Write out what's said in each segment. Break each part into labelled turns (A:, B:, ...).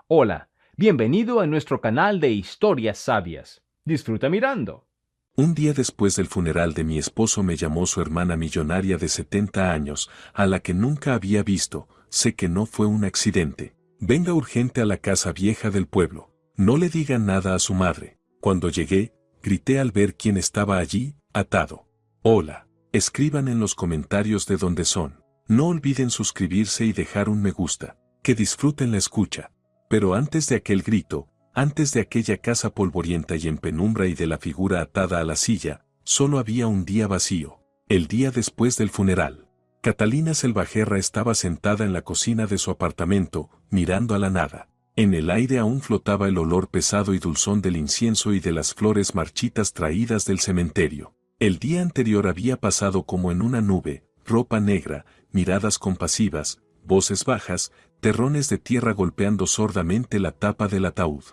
A: Hola, bienvenido a nuestro canal de historias sabias. Disfruta mirando.
B: Un día después del funeral de mi esposo me llamó su hermana millonaria de 70 años, a la que nunca había visto. Sé que no fue un accidente. Venga urgente a la casa vieja del pueblo. No le diga nada a su madre. Cuando llegué, grité al ver quién estaba allí, atado. Hola. Escriban en los comentarios de dónde son. No olviden suscribirse y dejar un me gusta. Que disfruten la escucha. Pero antes de aquel grito, antes de aquella casa polvorienta y en penumbra y de la figura atada a la silla, solo había un día vacío. El día después del funeral. Catalina Selvajerra estaba sentada en la cocina de su apartamento, mirando a la nada. En el aire aún flotaba el olor pesado y dulzón del incienso y de las flores marchitas traídas del cementerio. El día anterior había pasado como en una nube, ropa negra, miradas compasivas, voces bajas, terrones de tierra golpeando sordamente la tapa del ataúd.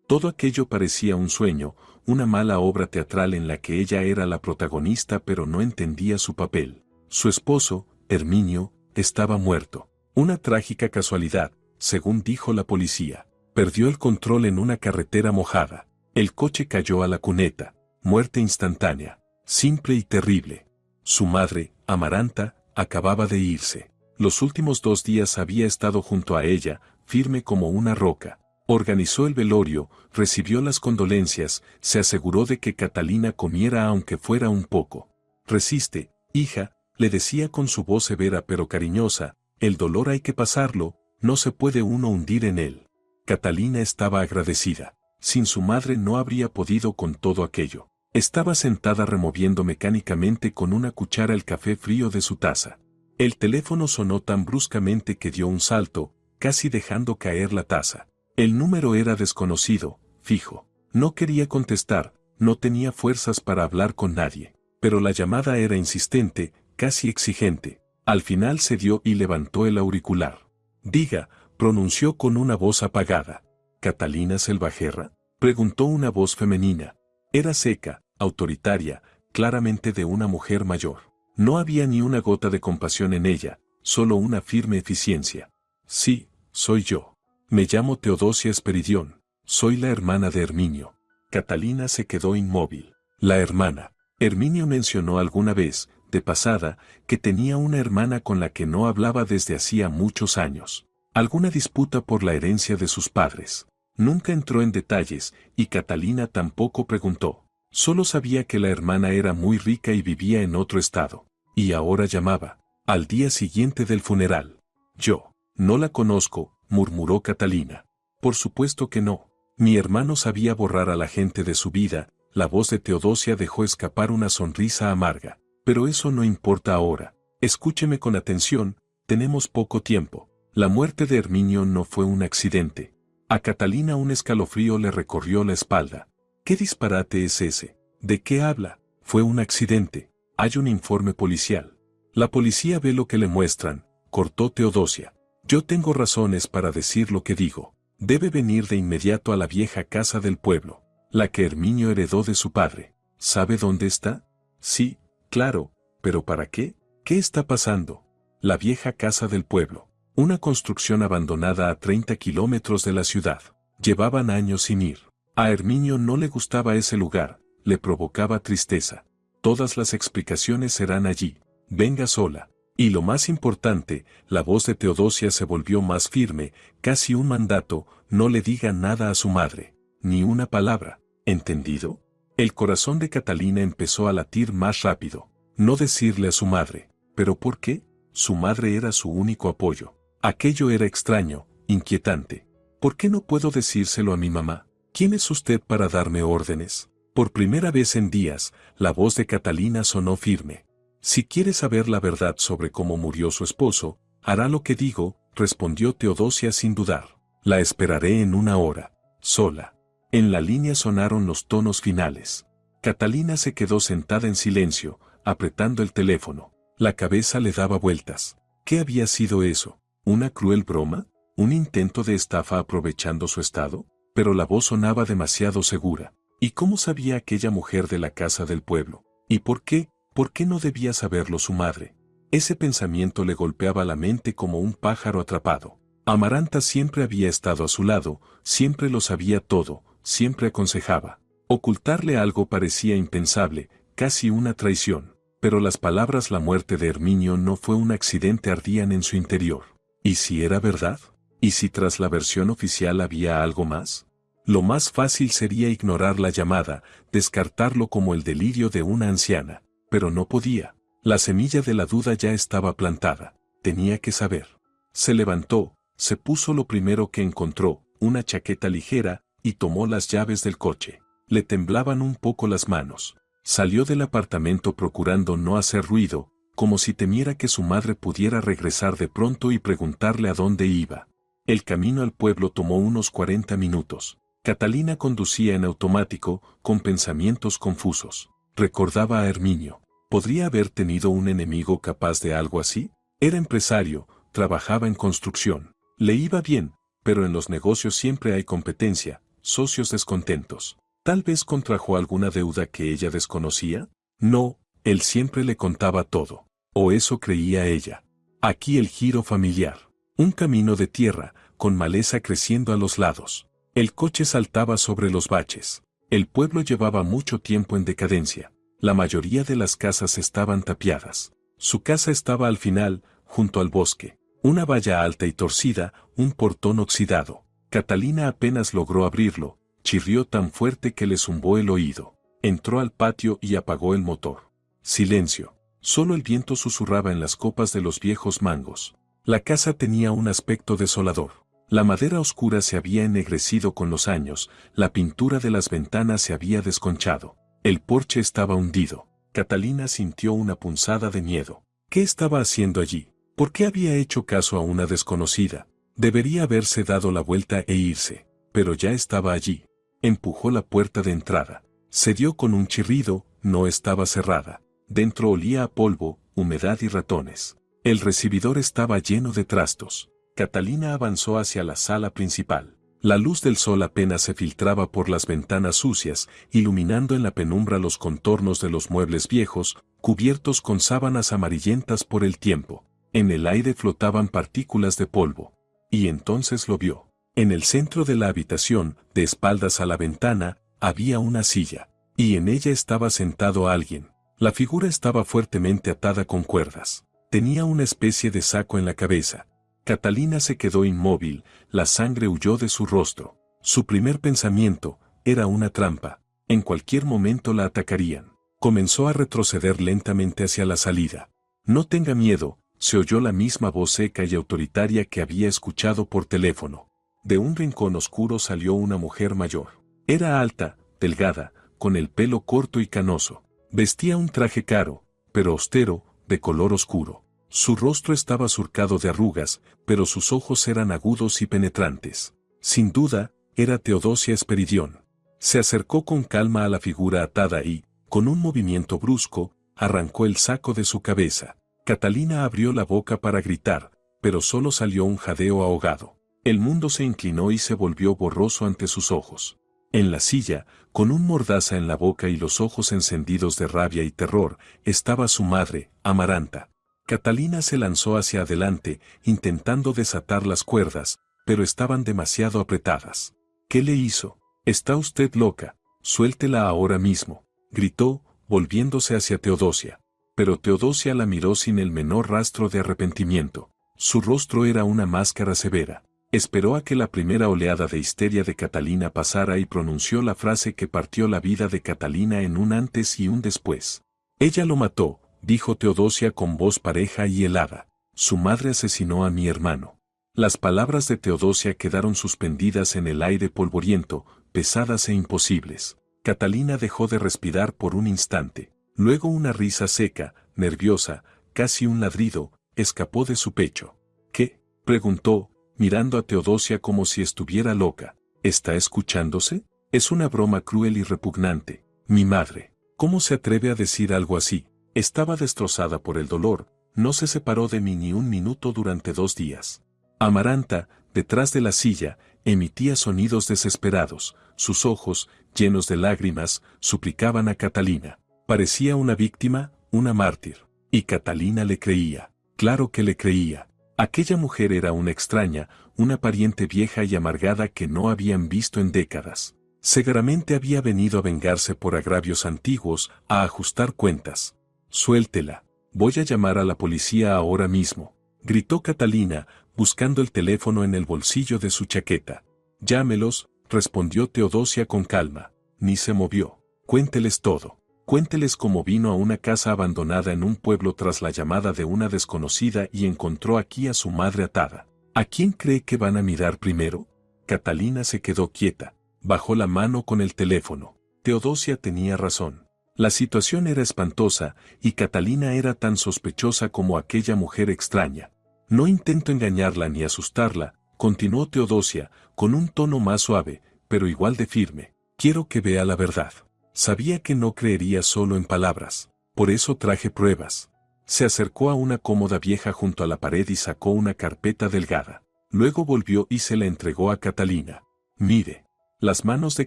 B: Todo aquello parecía un sueño, una mala obra teatral en la que ella era la protagonista pero no entendía su papel. Su esposo, Herminio, estaba muerto. Una trágica casualidad, según dijo la policía. Perdió el control en una carretera mojada. El coche cayó a la cuneta. Muerte instantánea. Simple y terrible. Su madre, Amaranta, acababa de irse. Los últimos 2 días había estado junto a ella, firme como una roca. Organizó el velorio, recibió las condolencias, se aseguró de que Catalina comiera aunque fuera un poco. Resiste, hija, le decía con su voz severa pero cariñosa, el dolor hay que pasarlo, no se puede uno hundir en él. Catalina estaba agradecida. Sin su madre no habría podido con todo aquello. Estaba sentada removiendo mecánicamente con una cuchara el café frío de su taza. El teléfono sonó tan bruscamente que dio un salto, casi dejando caer la taza. El número era desconocido, fijo. No quería contestar, no tenía fuerzas para hablar con nadie. Pero la llamada era insistente, casi exigente. Al final cedió y levantó el auricular. Diga, pronunció con una voz apagada. ¿Catalina Selvajerra? Preguntó una voz femenina. Era seca, autoritaria, claramente de una mujer mayor. No había ni una gota de compasión en ella, solo una firme eficiencia. Sí, soy yo. Me llamo Teodosia Esperidión, soy la hermana de Herminio. Catalina se quedó inmóvil. La hermana. Herminio mencionó alguna vez, de pasada, que tenía una hermana con la que no hablaba desde hacía muchos años. Alguna disputa por la herencia de sus padres. Nunca entró en detalles, y Catalina tampoco preguntó. Solo sabía que la hermana era muy rica y vivía en otro estado. Y ahora llamaba. Al día siguiente del funeral. Yo. No la conozco, murmuró Catalina. Por supuesto que no. Mi hermano sabía borrar a la gente de su vida. La voz de Teodosia dejó escapar una sonrisa amarga. Pero eso no importa ahora. Escúcheme con atención, tenemos poco tiempo. La muerte de Herminio no fue un accidente. A Catalina un escalofrío le recorrió la espalda. ¿Qué disparate es ese? ¿De qué habla? Fue un accidente. Hay un informe policial. La policía ve lo que le muestran, cortó Teodosia. Yo tengo razones para decir lo que digo. Debe venir de inmediato a la vieja casa del pueblo, la que Herminio heredó de su padre. ¿Sabe dónde está? Sí, claro, pero ¿para qué? ¿Qué está pasando? La vieja casa del pueblo. Una construcción abandonada a 30 kilómetros de la ciudad. Llevaban años sin ir. A Herminio no le gustaba ese lugar, le provocaba tristeza. Todas las explicaciones serán allí. Venga sola. Y lo más importante, la voz de Teodosia se volvió más firme, casi un mandato, no le diga nada a su madre, ni una palabra, ¿entendido? El corazón de Catalina empezó a latir más rápido. No decirle a su madre, ¿pero por qué? Su madre era su único apoyo. Aquello era extraño, inquietante. ¿Por qué no puedo decírselo a mi mamá? ¿Quién es usted para darme órdenes? Por primera vez en días, la voz de Catalina sonó firme. Si quiere saber la verdad sobre cómo murió su esposo, hará lo que digo, respondió Teodosia sin dudar. La esperaré en 1 hora, sola. En la línea sonaron los tonos finales. Catalina se quedó sentada en silencio, apretando el teléfono. La cabeza le daba vueltas. ¿Qué había sido eso? ¿Una cruel broma? ¿Un intento de estafa aprovechando su estado? Pero la voz sonaba demasiado segura. ¿Y cómo sabía aquella mujer de la casa del pueblo? ¿Y por qué? ¿Por qué no debía saberlo su madre? Ese pensamiento le golpeaba la mente como un pájaro atrapado. Amaranta siempre había estado a su lado, siempre lo sabía todo, siempre aconsejaba. Ocultarle algo parecía impensable, casi una traición, pero las palabras "la muerte de Herminio no fue un accidente" ardían en su interior. ¿Y si era verdad? ¿Y si tras la versión oficial había algo más? Lo más fácil sería ignorar la llamada, descartarlo como el delirio de una anciana, pero no podía. La semilla de la duda ya estaba plantada, tenía que saber. Se levantó, se puso lo primero que encontró, una chaqueta ligera, y tomó las llaves del coche. Le temblaban un poco las manos. Salió del apartamento procurando no hacer ruido, como si temiera que su madre pudiera regresar de pronto y preguntarle a dónde iba. El camino al pueblo tomó unos 40 minutos. Catalina conducía en automático, con pensamientos confusos. Recordaba a Herminio. ¿Podría haber tenido un enemigo capaz de algo así? Era empresario, trabajaba en construcción. Le iba bien, pero en los negocios siempre hay competencia, socios descontentos. ¿Tal vez contrajo alguna deuda que ella desconocía? No, él siempre le contaba todo. O eso creía ella. Aquí el giro familiar. Un camino de tierra, con maleza creciendo a los lados. El coche saltaba sobre los baches. El pueblo llevaba mucho tiempo en decadencia. La mayoría de las casas estaban tapiadas. Su casa estaba al final, junto al bosque. Una valla alta y torcida, un portón oxidado. Catalina apenas logró abrirlo, chirrió tan fuerte que le zumbó el oído. Entró al patio y apagó el motor. Silencio. Solo el viento susurraba en las copas de los viejos mangos. La casa tenía un aspecto desolador. La madera oscura se había ennegrecido con los años, la pintura de las ventanas se había desconchado. El porche estaba hundido. Catalina sintió una punzada de miedo. ¿Qué estaba haciendo allí? ¿Por qué había hecho caso a una desconocida? Debería haberse dado la vuelta e irse, pero ya estaba allí. Empujó la puerta de entrada. Se dio con un chirrido, no estaba cerrada. Dentro olía a polvo, humedad y ratones. El recibidor estaba lleno de trastos. Catalina avanzó hacia la sala principal. La luz del sol apenas se filtraba por las ventanas sucias, iluminando en la penumbra los contornos de los muebles viejos, cubiertos con sábanas amarillentas por el tiempo. En el aire flotaban partículas de polvo. Y entonces lo vio. En el centro de la habitación, de espaldas a la ventana, había una silla. Y en ella estaba sentado alguien. La figura estaba fuertemente atada con cuerdas. Tenía una especie de saco en la cabeza. Catalina se quedó inmóvil, la sangre huyó de su rostro. Su primer pensamiento era una trampa. En cualquier momento la atacarían. Comenzó a retroceder lentamente hacia la salida. No tenga miedo, se oyó la misma voz seca y autoritaria que había escuchado por teléfono. De un rincón oscuro salió una mujer mayor. Era alta, delgada, con el pelo corto y canoso. Vestía un traje caro, pero austero, de color oscuro. Su rostro estaba surcado de arrugas, pero sus ojos eran agudos y penetrantes. Sin duda, era Teodosia Esperidión. Se acercó con calma a la figura atada y, con un movimiento brusco, arrancó el saco de su cabeza. Catalina abrió la boca para gritar, pero solo salió un jadeo ahogado. El mundo se inclinó y se volvió borroso ante sus ojos. En la silla, con un mordaza en la boca y los ojos encendidos de rabia y terror, estaba su madre, Amaranta. Catalina se lanzó hacia adelante, intentando desatar las cuerdas, pero estaban demasiado apretadas. ¿Qué le hizo? «Está usted loca, suéltela ahora mismo», gritó, volviéndose hacia Teodosia. Pero Teodosia la miró sin el menor rastro de arrepentimiento. Su rostro era una máscara severa. Esperó a que la primera oleada de histeria de Catalina pasara y pronunció la frase que partió la vida de Catalina en un antes y un después. «Ella lo mató», dijo Teodosia con voz pareja y helada. «Su madre asesinó a mi hermano». Las palabras de Teodosia quedaron suspendidas en el aire polvoriento, pesadas e imposibles. Catalina dejó de respirar por un instante. Luego una risa seca, nerviosa, casi un ladrido, escapó de su pecho. «¿Qué?», preguntó, mirando a Teodosia como si estuviera loca. «¿Está escuchándose? Es una broma cruel y repugnante. Mi madre. ¿Cómo se atreve a decir algo así? Estaba destrozada por el dolor, no se separó de mí ni un minuto durante 2 días». Amaranta, detrás de la silla, emitía sonidos desesperados. Sus ojos, llenos de lágrimas, suplicaban a Catalina. Parecía una víctima, una mártir. Y Catalina le creía. Claro que le creía. Aquella mujer era una extraña, una pariente vieja y amargada que no habían visto en décadas. Seguramente había venido a vengarse por agravios antiguos, a ajustar cuentas. Suéltela. Voy a llamar a la policía ahora mismo, gritó Catalina, buscando el teléfono en el bolsillo de su chaqueta. Llámelos, respondió Teodosia con calma. Ni se movió. Cuénteles todo. Cuénteles cómo vino a una casa abandonada en un pueblo tras la llamada de una desconocida y encontró aquí a su madre atada. ¿A quién cree que van a mirar primero? Catalina se quedó quieta. Bajó la mano con el teléfono. Teodosia tenía razón. La situación era espantosa, y Catalina era tan sospechosa como aquella mujer extraña. No intento engañarla ni asustarla, continuó Teodosia, con un tono más suave, pero igual de firme. Quiero que vea la verdad. Sabía que no creería solo en palabras. Por eso traje pruebas. Se acercó a una cómoda vieja junto a la pared y sacó una carpeta delgada. Luego volvió y se la entregó a Catalina. Mire. Las manos de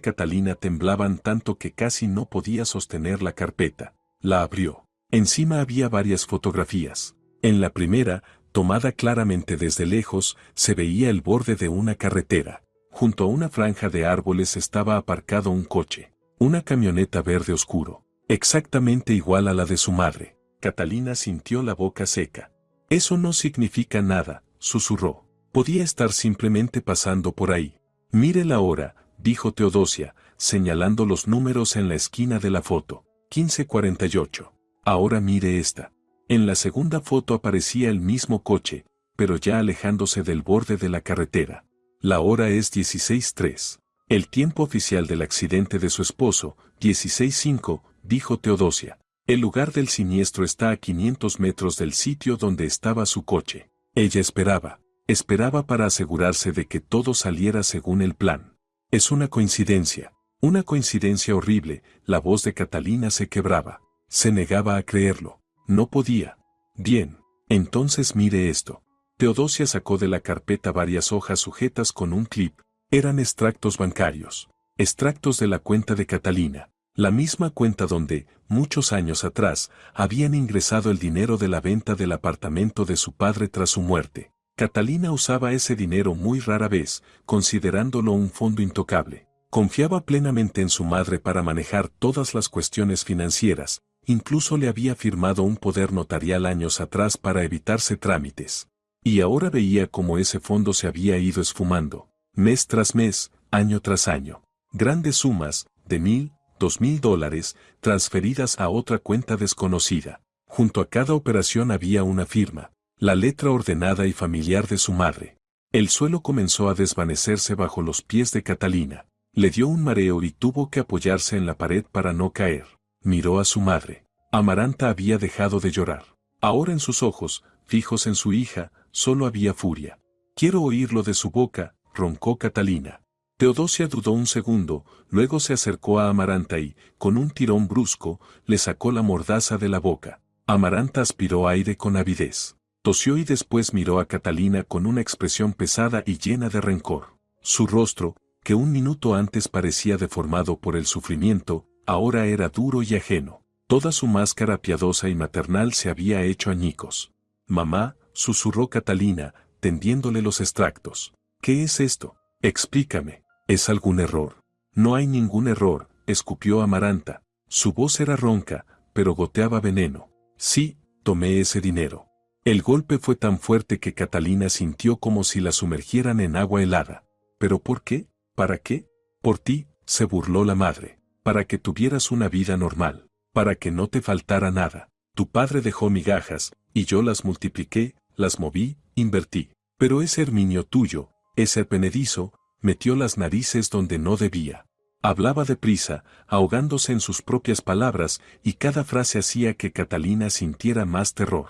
B: Catalina temblaban tanto que casi no podía sostener la carpeta. La abrió. Encima había varias fotografías. En la primera, tomada claramente desde lejos, se veía el borde de una carretera. Junto a una franja de árboles estaba aparcado un coche. Una camioneta verde oscuro. Exactamente igual a la de su madre. Catalina sintió la boca seca. Eso no significa nada, susurró. Podía estar simplemente pasando por ahí. Mire la hora, dijo Teodosia, señalando los números en la esquina de la foto. 15:48. Ahora mire esta. En la segunda foto aparecía el mismo coche, pero ya alejándose del borde de la carretera. La hora es 16:03. El tiempo oficial del accidente de su esposo, 16:05, dijo Teodosia. El lugar del siniestro está a 500 metros del sitio donde estaba su coche. Ella esperaba para asegurarse de que todo saliera según el plan. Es una coincidencia horrible. La voz de Catalina se quebraba. Se negaba a creerlo. No podía. Bien, entonces mire esto. Teodosia sacó de la carpeta varias hojas sujetas con un clip. Eran extractos bancarios. Extractos de la cuenta de Catalina. La misma cuenta donde, muchos años atrás, habían ingresado el dinero de la venta del apartamento de su padre tras su muerte. Catalina usaba ese dinero muy rara vez, considerándolo un fondo intocable. Confiaba plenamente en su madre para manejar todas las cuestiones financieras, incluso le había firmado un poder notarial años atrás para evitarse trámites. Y ahora veía cómo ese fondo se había ido esfumando, mes tras mes, año tras año. Grandes sumas, de $1,000, $2,000, transferidas a otra cuenta desconocida. Junto a cada operación había una firma. La letra ordenada y familiar de su madre. El suelo comenzó a desvanecerse bajo los pies de Catalina. Le dio un mareo y tuvo que apoyarse en la pared para no caer. Miró a su madre. Amaranta había dejado de llorar. Ahora en sus ojos, fijos en su hija, solo había furia. Quiero oírlo de su boca, roncó Catalina. Teodosia dudó un segundo, luego se acercó a Amaranta y, con un tirón brusco, le sacó la mordaza de la boca. Amaranta aspiró aire con avidez. Tosió y después miró a Catalina con una expresión pesada y llena de rencor. Su rostro, que un minuto antes parecía deformado por el sufrimiento, ahora era duro y ajeno. Toda su máscara piadosa y maternal se había hecho añicos. Mamá, susurró Catalina, tendiéndole los extractos. ¿Qué es esto? Explícame. ¿Es algún error? No hay ningún error, escupió Amaranta. Su voz era ronca, pero goteaba veneno. Sí, tomé ese dinero. El golpe fue tan fuerte que Catalina sintió como si la sumergieran en agua helada. ¿Pero por qué? ¿Para qué? Por ti, se burló la madre. Para que tuvieras una vida normal. Para que no te faltara nada. Tu padre dejó migajas, y yo las multipliqué, las moví, invertí. Pero ese Herminio tuyo, ese penedizo, metió las narices donde no debía. Hablaba deprisa, ahogándose en sus propias palabras, y cada frase hacía que Catalina sintiera más terror.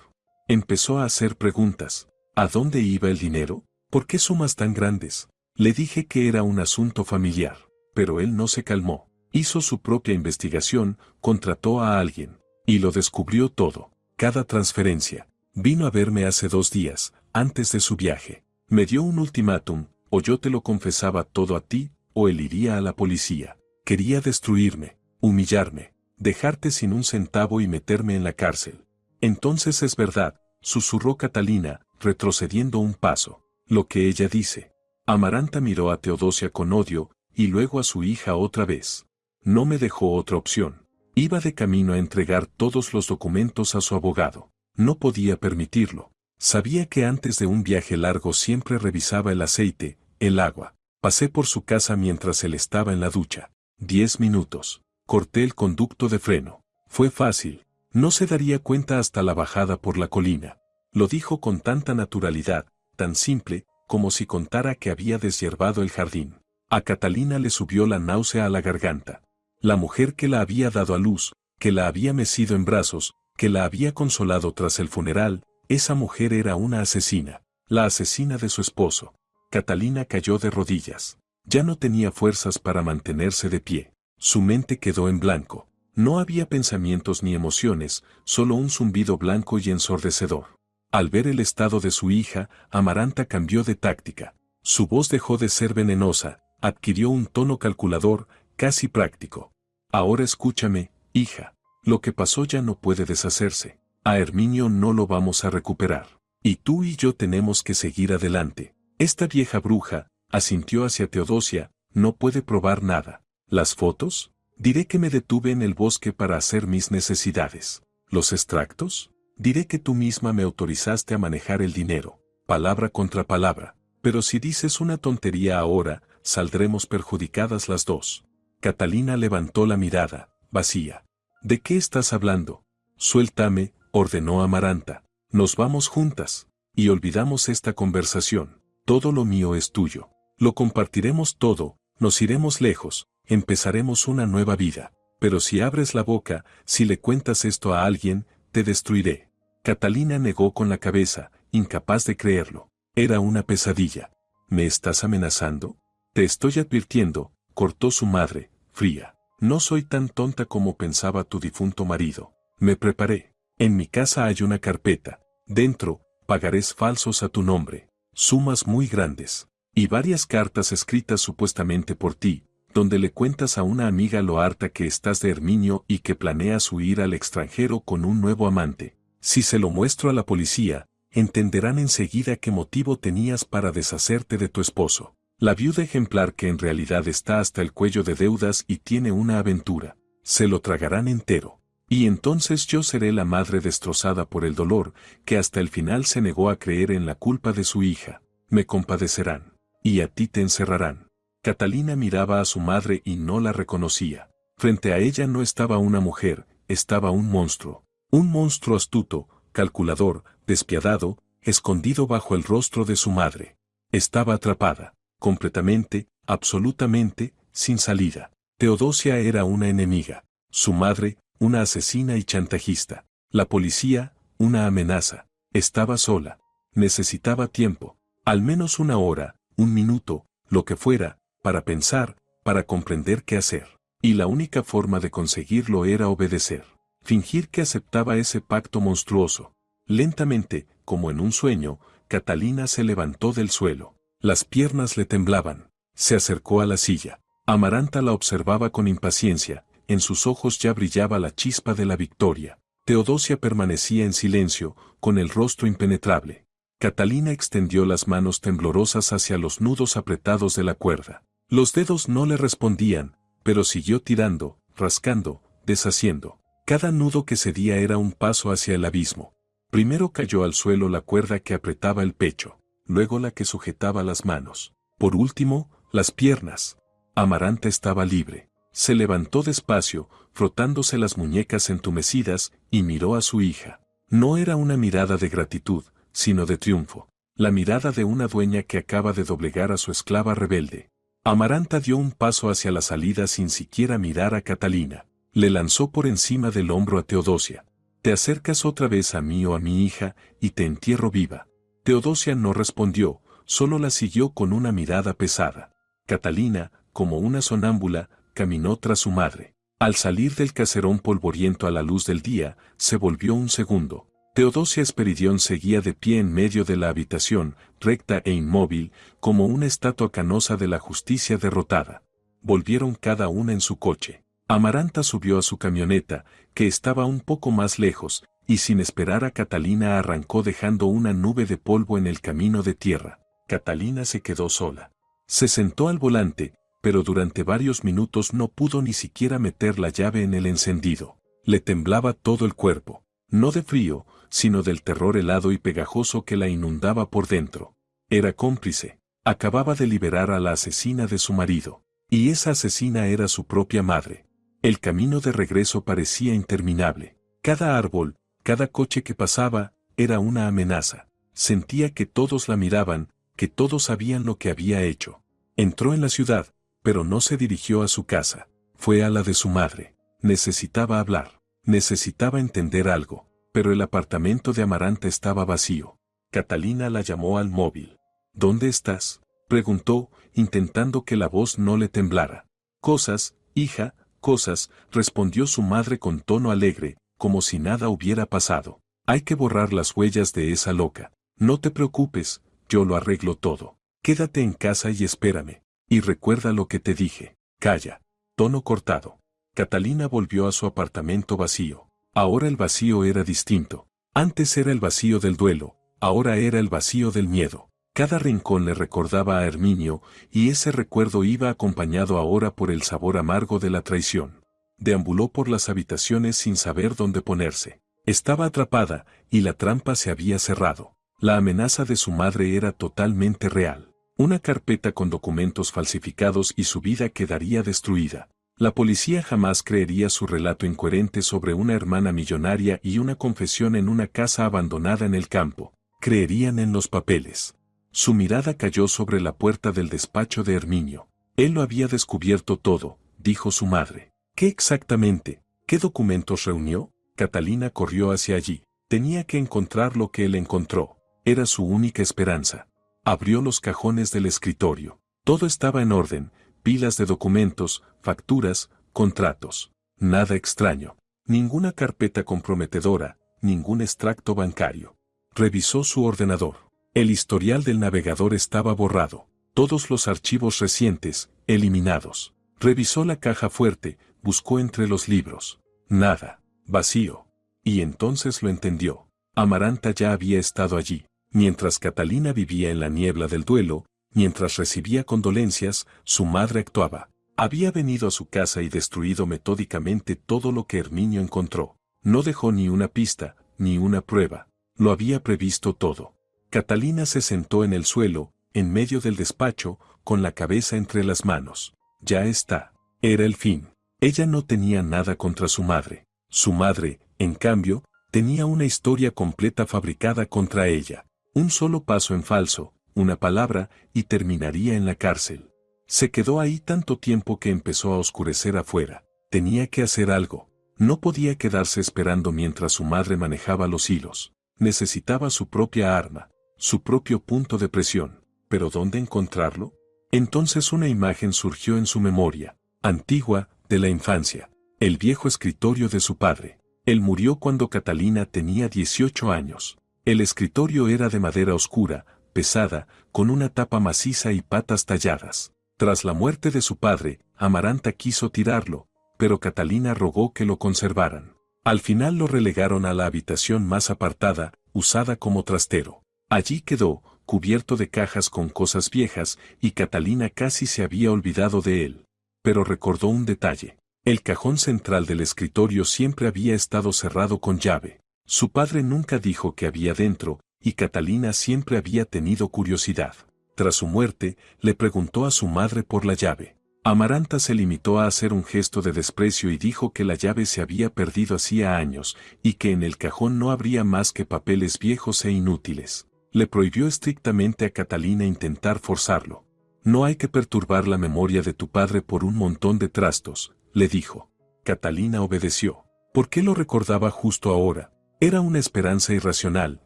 B: Empezó a hacer preguntas. ¿A dónde iba el dinero? ¿Por qué sumas tan grandes? Le dije que era un asunto familiar, pero él no se calmó. Hizo su propia investigación, contrató a alguien, y lo descubrió todo. Cada transferencia. Vino a verme hace 2 días, antes de su viaje. Me dio un ultimátum, o yo te lo confesaba todo a ti, o él iría a la policía. Quería destruirme, humillarme, dejarte sin un centavo y meterme en la cárcel. Entonces es verdad, susurró Catalina, retrocediendo un paso. Lo que ella dice. Amaranta miró a Teodosia con odio, y luego a su hija otra vez. No me dejó otra opción. Iba de camino a entregar todos los documentos a su abogado. No podía permitirlo. Sabía que antes de un viaje largo siempre revisaba el aceite, el agua. Pasé por su casa mientras él estaba en la ducha. 10 minutos. Corté el conducto de freno. Fue fácil. No se daría cuenta hasta la bajada por la colina. Lo dijo con tanta naturalidad, tan simple, como si contara que había deshierbado el jardín. A Catalina le subió la náusea a la garganta. La mujer que la había dado a luz, que la había mecido en brazos, que la había consolado tras el funeral, esa mujer era una asesina, la asesina de su esposo. Catalina cayó de rodillas. Ya no tenía fuerzas para mantenerse de pie. Su mente quedó en blanco. No había pensamientos ni emociones, solo un zumbido blanco y ensordecedor. Al ver el estado de su hija, Amaranta cambió de táctica. Su voz dejó de ser venenosa, adquirió un tono calculador, casi práctico. Ahora escúchame, hija. Lo que pasó ya no puede deshacerse. A Herminio no lo vamos a recuperar. Y tú y yo tenemos que seguir adelante. Esta vieja bruja, asintió hacia Teodosia, no puede probar nada. ¿Las fotos? Diré que me detuve en el bosque para hacer mis necesidades. ¿Los extractos? Diré que tú misma me autorizaste a manejar el dinero. Palabra contra palabra. Pero si dices una tontería ahora, saldremos perjudicadas las dos. Catalina levantó la mirada, vacía. ¿De qué estás hablando? Suéltame, ordenó Amaranta. Nos vamos juntas. Y olvidamos esta conversación. Todo lo mío es tuyo. Lo compartiremos todo, nos iremos lejos, empezaremos una nueva vida. Pero si abres la boca, si le cuentas esto a alguien, te destruiré. Catalina negó con la cabeza, incapaz de creerlo. Era una pesadilla. ¿Me estás amenazando? Te estoy advirtiendo, cortó su madre, fría. No soy tan tonta como pensaba tu difunto marido. Me preparé. En mi casa hay una carpeta. Dentro, pagarés falsos a tu nombre. Sumas muy grandes. Y varias cartas escritas supuestamente por ti, donde le cuentas a una amiga lo harta que estás de Herminio y que planeas huir al extranjero con un nuevo amante. Si se lo muestro a la policía, entenderán enseguida qué motivo tenías para deshacerte de tu esposo. La viuda ejemplar que en realidad está hasta el cuello de deudas y tiene una aventura. Se lo tragarán entero. Y entonces yo seré la madre destrozada por el dolor, que hasta el final se negó a creer en la culpa de su hija. Me compadecerán. Y a ti te encerrarán. Catalina miraba a su madre y no la reconocía. Frente a ella no estaba una mujer, estaba un monstruo. Un monstruo astuto, calculador, despiadado, escondido bajo el rostro de su madre. Estaba atrapada, completamente, absolutamente, sin salida. Teodosia era una enemiga. Su madre, una asesina y chantajista. La policía, una amenaza. Estaba sola. Necesitaba tiempo. Al menos una hora, un minuto, lo que fuera, para pensar, para comprender qué hacer. Y la única forma de conseguirlo era obedecer. Fingir que aceptaba ese pacto monstruoso. Lentamente, como en un sueño, Catalina se levantó del suelo. Las piernas le temblaban. Se acercó a la silla. Amaranta la observaba con impaciencia. En sus ojos ya brillaba la chispa de la victoria. Teodosia permanecía en silencio, con el rostro impenetrable. Catalina extendió las manos temblorosas hacia los nudos apretados de la cuerda. Los dedos no le respondían, pero siguió tirando, rascando, deshaciendo. Cada nudo que cedía era un paso hacia el abismo. Primero cayó al suelo la cuerda que apretaba el pecho, luego la que sujetaba las manos. Por último, las piernas. Amaranta estaba libre. Se levantó despacio, frotándose las muñecas entumecidas, y miró a su hija. No era una mirada de gratitud, sino de triunfo. La mirada de una dueña que acaba de doblegar a su esclava rebelde. Amaranta dio un paso hacia la salida sin siquiera mirar a Catalina. Le lanzó por encima del hombro a Teodosia. Te acercas otra vez a mí o a mi hija, y te entierro viva. Teodosia no respondió, solo la siguió con una mirada pesada. Catalina, como una sonámbula, caminó tras su madre. Al salir del caserón polvoriento a la luz del día, se volvió un segundo. Teodosia Esperidión seguía de pie en medio de la habitación, recta e inmóvil, como una estatua canosa de la justicia derrotada. Volvieron cada una en su coche. Amaranta subió a su camioneta, que estaba un poco más lejos, y sin esperar a Catalina arrancó dejando una nube de polvo en el camino de tierra. Catalina se quedó sola. Se sentó al volante, pero durante varios minutos no pudo ni siquiera meter la llave en el encendido. Le temblaba todo el cuerpo, no de frío, sino del terror helado y pegajoso que la inundaba por dentro. Era cómplice. Acababa de liberar a la asesina de su marido, y esa asesina era su propia madre. El camino de regreso parecía interminable. Cada árbol, cada coche que pasaba, era una amenaza. Sentía que todos la miraban, que todos sabían lo que había hecho. Entró en la ciudad, pero no se dirigió a su casa. Fue a la de su madre. Necesitaba hablar. Necesitaba entender algo. Pero el apartamento de Amaranta estaba vacío. Catalina la llamó al móvil. ¿Dónde estás?, preguntó, intentando que la voz no le temblara. Cosas, hija, cosas, respondió su madre con tono alegre, como si nada hubiera pasado. Hay que borrar las huellas de esa loca. No te preocupes, yo lo arreglo todo. Quédate en casa y espérame. Y recuerda lo que te dije. Calla. Tono cortado. Catalina volvió a su apartamento vacío. Ahora el vacío era distinto. Antes era el vacío del duelo, ahora era el vacío del miedo. Cada rincón le recordaba a Herminio, y ese recuerdo iba acompañado ahora por el sabor amargo de la traición. Deambuló por las habitaciones sin saber dónde ponerse. Estaba atrapada, y la trampa se había cerrado. La amenaza de su madre era totalmente real. Una carpeta con documentos falsificados y su vida quedaría destruida. La policía jamás creería su relato incoherente sobre una hermana millonaria y una confesión en una casa abandonada en el campo. Creerían en los papeles. Su mirada cayó sobre la puerta del despacho de Herminio. Él lo había descubierto todo, dijo su madre. ¿Qué exactamente? ¿Qué documentos reunió? Catalina corrió hacia allí. Tenía que encontrar lo que él encontró. Era su única esperanza. Abrió los cajones del escritorio. Todo estaba en orden, pilas de documentos, facturas, contratos. Nada extraño. Ninguna carpeta comprometedora, ningún extracto bancario. Revisó su ordenador. El historial del navegador estaba borrado. Todos los archivos recientes, eliminados. Revisó la caja fuerte, buscó entre los libros. Nada. Vacío. Y entonces lo entendió. Amaranta ya había estado allí. Mientras Catalina vivía en la niebla del duelo, mientras recibía condolencias, su madre actuaba. Había venido a su casa y destruido metódicamente todo lo que Herminio encontró. No dejó ni una pista, ni una prueba. Lo había previsto todo. Catalina se sentó en el suelo, en medio del despacho, con la cabeza entre las manos. Ya está. Era el fin. Ella no tenía nada contra su madre. Su madre, en cambio, tenía una historia completa fabricada contra ella. Un solo paso en falso, una palabra, y terminaría en la cárcel. Se quedó ahí tanto tiempo que empezó a oscurecer afuera. Tenía que hacer algo. No podía quedarse esperando mientras su madre manejaba los hilos. Necesitaba su propia arma, su propio punto de presión. ¿Pero dónde encontrarlo? Entonces una imagen surgió en su memoria, antigua, de la infancia. El viejo escritorio de su padre. Él murió cuando Catalina tenía 18 años. El escritorio era de madera oscura, pesada, con una tapa maciza y patas talladas. Tras la muerte de su padre, Amaranta quiso tirarlo, pero Catalina rogó que lo conservaran. Al final lo relegaron a la habitación más apartada, usada como trastero. Allí quedó, cubierto de cajas con cosas viejas, y Catalina casi se había olvidado de él. Pero recordó un detalle. El cajón central del escritorio siempre había estado cerrado con llave. Su padre nunca dijo qué había dentro, y Catalina siempre había tenido curiosidad. Tras su muerte, le preguntó a su madre por la llave. Amaranta se limitó a hacer un gesto de desprecio y dijo que la llave se había perdido hacía años, y que en el cajón no habría más que papeles viejos e inútiles. Le prohibió estrictamente a Catalina intentar forzarlo. No hay que perturbar la memoria de tu padre por un montón de trastos, le dijo. Catalina obedeció. ¿Por qué lo recordaba justo ahora? Era una esperanza irracional,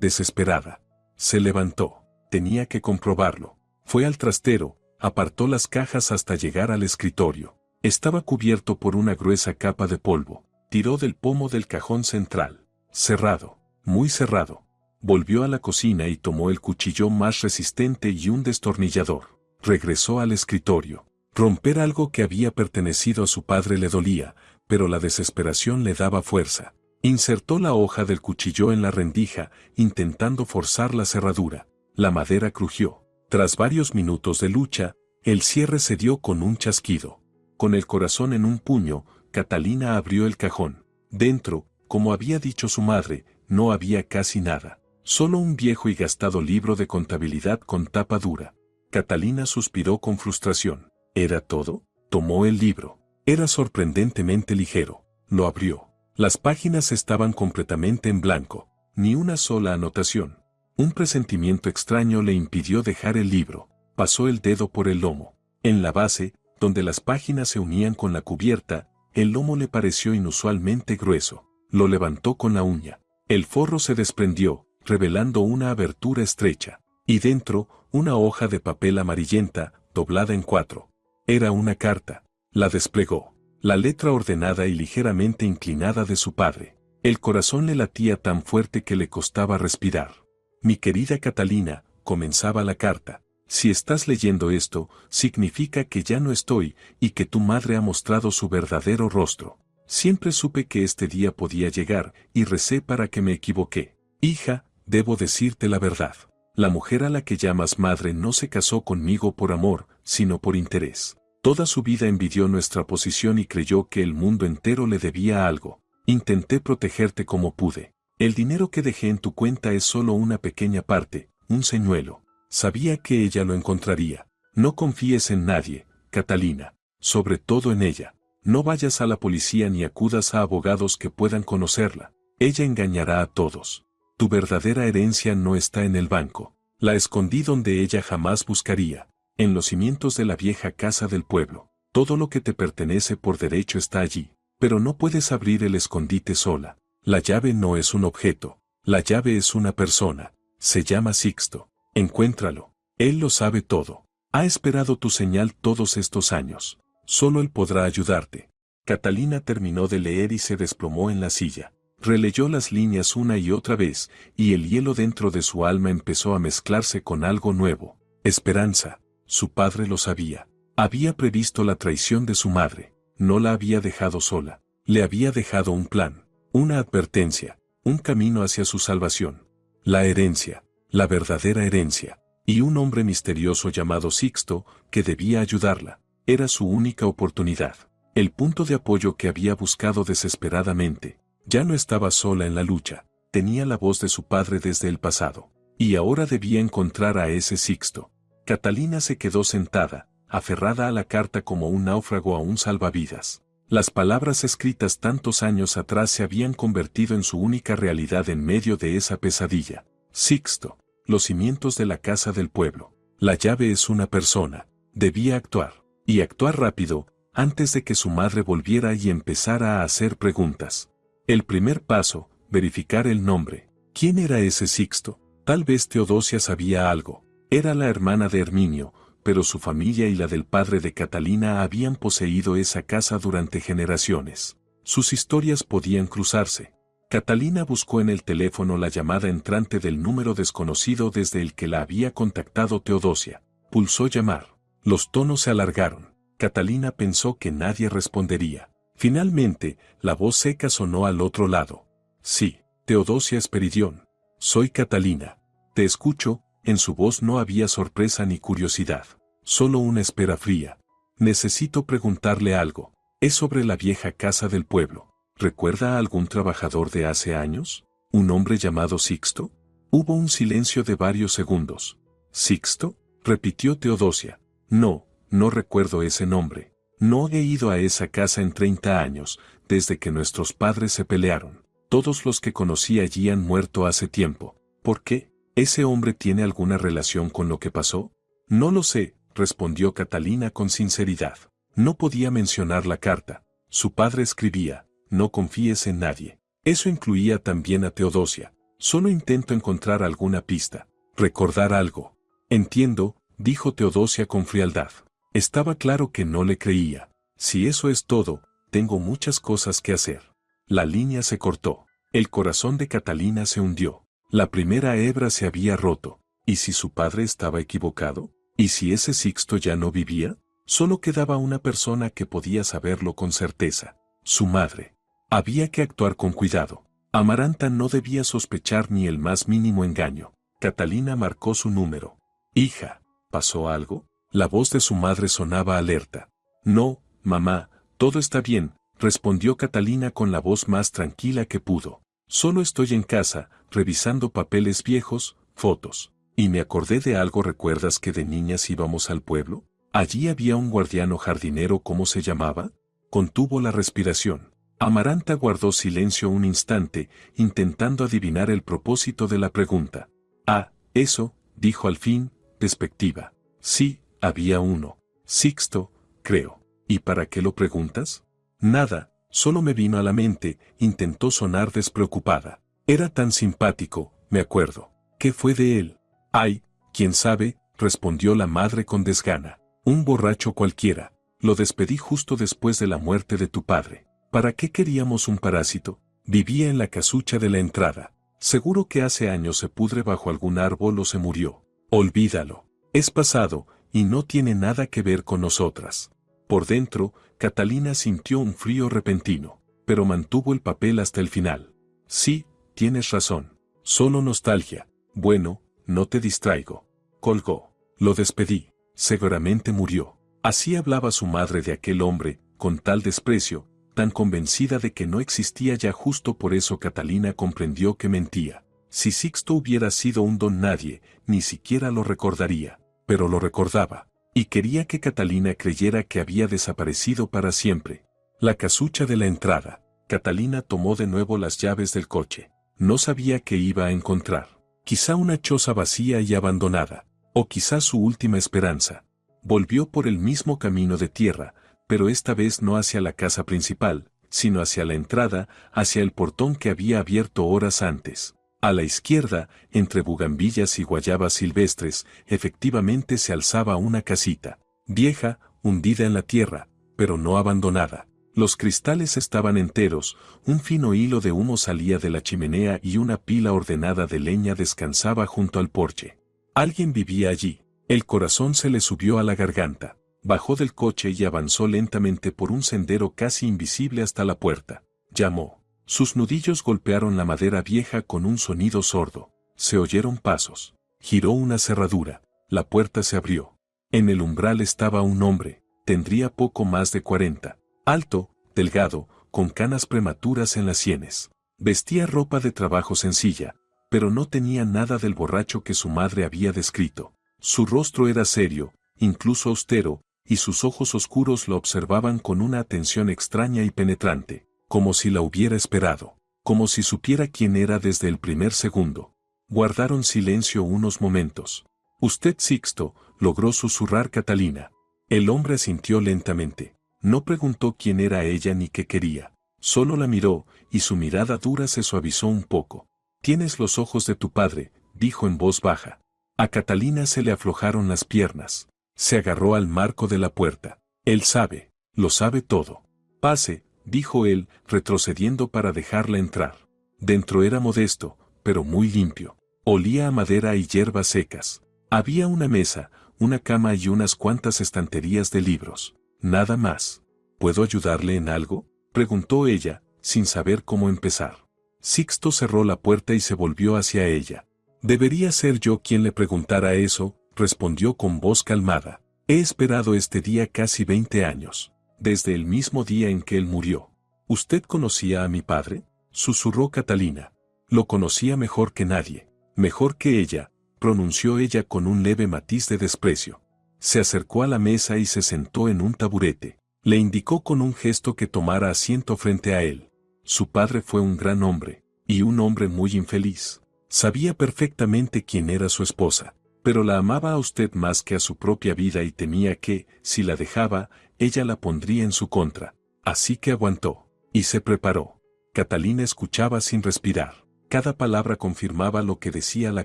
B: desesperada. Se levantó. Tenía que comprobarlo. Fue al trastero, apartó las cajas hasta llegar al escritorio. Estaba cubierto por una gruesa capa de polvo. Tiró del pomo del cajón central. Cerrado. Muy cerrado. Volvió a la cocina y tomó el cuchillo más resistente y un destornillador. Regresó al escritorio. Romper algo que había pertenecido a su padre le dolía, pero la desesperación le daba fuerza. Insertó la hoja del cuchillo en la rendija, intentando forzar la cerradura. La madera crujió. Tras varios minutos de lucha, el cierre cedió con un chasquido. Con el corazón en un puño, Catalina abrió el cajón. Dentro, como había dicho su madre, no había casi nada. Solo un viejo y gastado libro de contabilidad con tapa dura. Catalina suspiró con frustración. ¿Era todo? Tomó el libro. Era sorprendentemente ligero. Lo abrió. Las páginas estaban completamente en blanco. Ni una sola anotación. Un presentimiento extraño le impidió dejar el libro. Pasó el dedo por el lomo. En la base, donde las páginas se unían con la cubierta, el lomo le pareció inusualmente grueso. Lo levantó con la uña. El forro se desprendió, revelando una abertura estrecha. Y dentro, una hoja de papel amarillenta, doblada en 4. Era una carta. La desplegó. La letra ordenada y ligeramente inclinada de su padre. El corazón le latía tan fuerte que le costaba respirar. Mi querida Catalina, comenzaba la carta. Si estás leyendo esto, significa que ya no estoy y que tu madre ha mostrado su verdadero rostro. Siempre supe que este día podía llegar y recé para que me equivoqué. Hija, debo decirte la verdad. La mujer a la que llamas madre no se casó conmigo por amor, sino por interés. Toda su vida envidió nuestra posición y creyó que el mundo entero le debía algo. Intenté protegerte como pude. El dinero que dejé en tu cuenta es solo una pequeña parte, un señuelo. Sabía que ella lo encontraría. No confíes en nadie, Catalina, sobre todo en ella. No vayas a la policía ni acudas a abogados que puedan conocerla. Ella engañará a todos. Tu verdadera herencia no está en el banco. La escondí donde ella jamás buscaría. En los cimientos de la vieja casa del pueblo. Todo lo que te pertenece por derecho está allí. Pero no puedes abrir el escondite sola. La llave no es un objeto. La llave es una persona. Se llama Sixto. Encuéntralo. Él lo sabe todo. Ha esperado tu señal todos estos años. Solo él podrá ayudarte. Catalina terminó de leer y se desplomó en la silla. Releyó las líneas una y otra vez, y el hielo dentro de su alma empezó a mezclarse con algo nuevo. Esperanza. Su padre lo sabía. Había previsto la traición de su madre. No la había dejado sola. Le había dejado un plan, una advertencia, un camino hacia su salvación. La herencia, la verdadera herencia. Y un hombre misterioso llamado Sixto, que debía ayudarla. Era su única oportunidad. El punto de apoyo que había buscado desesperadamente. Ya no estaba sola en la lucha. Tenía la voz de su padre desde el pasado. Y ahora debía encontrar a ese Sixto. Catalina se quedó sentada, aferrada a la carta como un náufrago a un salvavidas. Las palabras escritas tantos años atrás se habían convertido en su única realidad en medio de esa pesadilla. Sixto, los cimientos de la casa del pueblo. La llave es una persona. Debía actuar. Y actuar rápido, antes de que su madre volviera y empezara a hacer preguntas. El primer paso, verificar el nombre. ¿Quién era ese Sixto? Tal vez Teodosia sabía algo. Era la hermana de Herminio, pero su familia y la del padre de Catalina habían poseído esa casa durante generaciones. Sus historias podían cruzarse. Catalina buscó en el teléfono la llamada entrante del número desconocido desde el que la había contactado Teodosia. Pulsó llamar. Los tonos se alargaron. Catalina pensó que nadie respondería. Finalmente, la voz seca sonó al otro lado. Sí, Teodosia Esperidión. Soy Catalina. Te escucho. En su voz no había sorpresa ni curiosidad, solo una espera fría. Necesito preguntarle algo. Es sobre la vieja casa del pueblo. ¿Recuerda a algún trabajador de hace años? ¿Un hombre llamado Sixto? Hubo un silencio de varios segundos. ¿Sixto? Repitió Teodosia. No, no recuerdo ese nombre. No he ido a esa casa en 30 años, desde que nuestros padres se pelearon. Todos los que conocí allí han muerto hace tiempo. ¿Por qué? ¿Ese hombre tiene alguna relación con lo que pasó? No lo sé, respondió Catalina con sinceridad. No podía mencionar la carta. Su padre escribía, no confíes en nadie. Eso incluía también a Teodosia. Solo intento encontrar alguna pista. Recordar algo. Entiendo, dijo Teodosia con frialdad. Estaba claro que no le creía. Si eso es todo, tengo muchas cosas que hacer. La línea se cortó. El corazón de Catalina se hundió. La primera hebra se había roto. ¿Y si su padre estaba equivocado? ¿Y si ese Sixto ya no vivía? Solo quedaba una persona que podía saberlo con certeza. Su madre. Había que actuar con cuidado. Amaranta no debía sospechar ni el más mínimo engaño. Catalina marcó su número. Hija, ¿pasó algo? La voz de su madre sonaba alerta. No, mamá, todo está bien, respondió Catalina con la voz más tranquila que pudo. Solo estoy en casa, revisando papeles viejos, fotos. Y me acordé de algo. ¿Recuerdas que de niñas íbamos al pueblo? Allí había un guardián jardinero. ¿Cómo se llamaba? Contuvo la respiración. Amaranta guardó silencio un instante, intentando adivinar el propósito de la pregunta. Ah, eso, dijo al fin, despectiva. Sí, había uno. Sixto, creo. ¿Y para qué lo preguntas? Nada, solo me vino a la mente, intentó sonar despreocupada. Era tan simpático, me acuerdo. ¿Qué fue de él? Ay, quién sabe, respondió la madre con desgana. Un borracho cualquiera. Lo despedí justo después de la muerte de tu padre. ¿Para qué queríamos un parásito? Vivía en la casucha de la entrada. Seguro que hace años se pudre bajo algún árbol o se murió. Olvídalo. Es pasado, y no tiene nada que ver con nosotras. Por dentro, Catalina sintió un frío repentino, pero mantuvo el papel hasta el final. Sí, tienes razón. Solo nostalgia. Bueno, no te distraigo. Colgó. Lo despedí. Seguramente murió. Así hablaba su madre de aquel hombre, con tal desprecio, tan convencida de que no existía ya. Justo por eso Catalina comprendió que mentía. Si Sixto hubiera sido un don nadie, ni siquiera lo recordaría, pero lo recordaba, y quería que Catalina creyera que había desaparecido para siempre. La casucha de la entrada. Catalina tomó de nuevo las llaves del coche. No sabía qué iba a encontrar. Quizá una choza vacía y abandonada, o quizá su última esperanza. Volvió por el mismo camino de tierra, pero esta vez no hacia la casa principal, sino hacia la entrada, hacia el portón que había abierto horas antes. A la izquierda, entre bugambillas y guayabas silvestres, efectivamente se alzaba una casita, vieja, hundida en la tierra, pero no abandonada. Los cristales estaban enteros, un fino hilo de humo salía de la chimenea y una pila ordenada de leña descansaba junto al porche. Alguien vivía allí. El corazón se le subió a la garganta. Bajó del coche y avanzó lentamente por un sendero casi invisible hasta la puerta. Llamó. Sus nudillos golpearon la madera vieja con un sonido sordo. Se oyeron pasos. Giró una cerradura. La puerta se abrió. En el umbral estaba un hombre. Tendría poco más de 40. Alto, delgado, con canas prematuras en las sienes. Vestía ropa de trabajo sencilla, pero no tenía nada del borracho que su madre había descrito. Su rostro era serio, incluso austero, y sus ojos oscuros lo observaban con una atención extraña y penetrante, como si la hubiera esperado, como si supiera quién era desde el primer segundo. Guardaron silencio unos momentos. «Usted, Sixto», logró susurrar Catalina. El hombre asintió lentamente. No preguntó quién era ella ni qué quería. Solo la miró, y su mirada dura se suavizó un poco. «Tienes los ojos de tu padre», dijo en voz baja. A Catalina se le aflojaron las piernas. Se agarró al marco de la puerta. «Él sabe, lo sabe todo». «Pase», dijo él, retrocediendo para dejarla entrar. Dentro era modesto, pero muy limpio. Olía a madera y hierbas secas. Había una mesa, una cama y unas cuantas estanterías de libros. Nada más. ¿Puedo ayudarle en algo?, preguntó ella, sin saber cómo empezar. Sixto cerró la puerta y se volvió hacia ella. «Debería ser yo quien le preguntara eso», respondió con voz calmada. «He esperado este día casi 20 años, desde el mismo día en que él murió». «¿Usted conocía a mi padre?», susurró Catalina. «Lo conocía mejor que nadie, mejor que ella», pronunció ella con un leve matiz de desprecio. Se acercó a la mesa y se sentó en un taburete. Le indicó con un gesto que tomara asiento frente a él. Su padre fue un gran hombre, y un hombre muy infeliz. Sabía perfectamente quién era su esposa, pero la amaba a usted más que a su propia vida y temía que, si la dejaba, ella la pondría en su contra. Así que aguantó, y se preparó. Catalina escuchaba sin respirar. Cada palabra confirmaba lo que decía la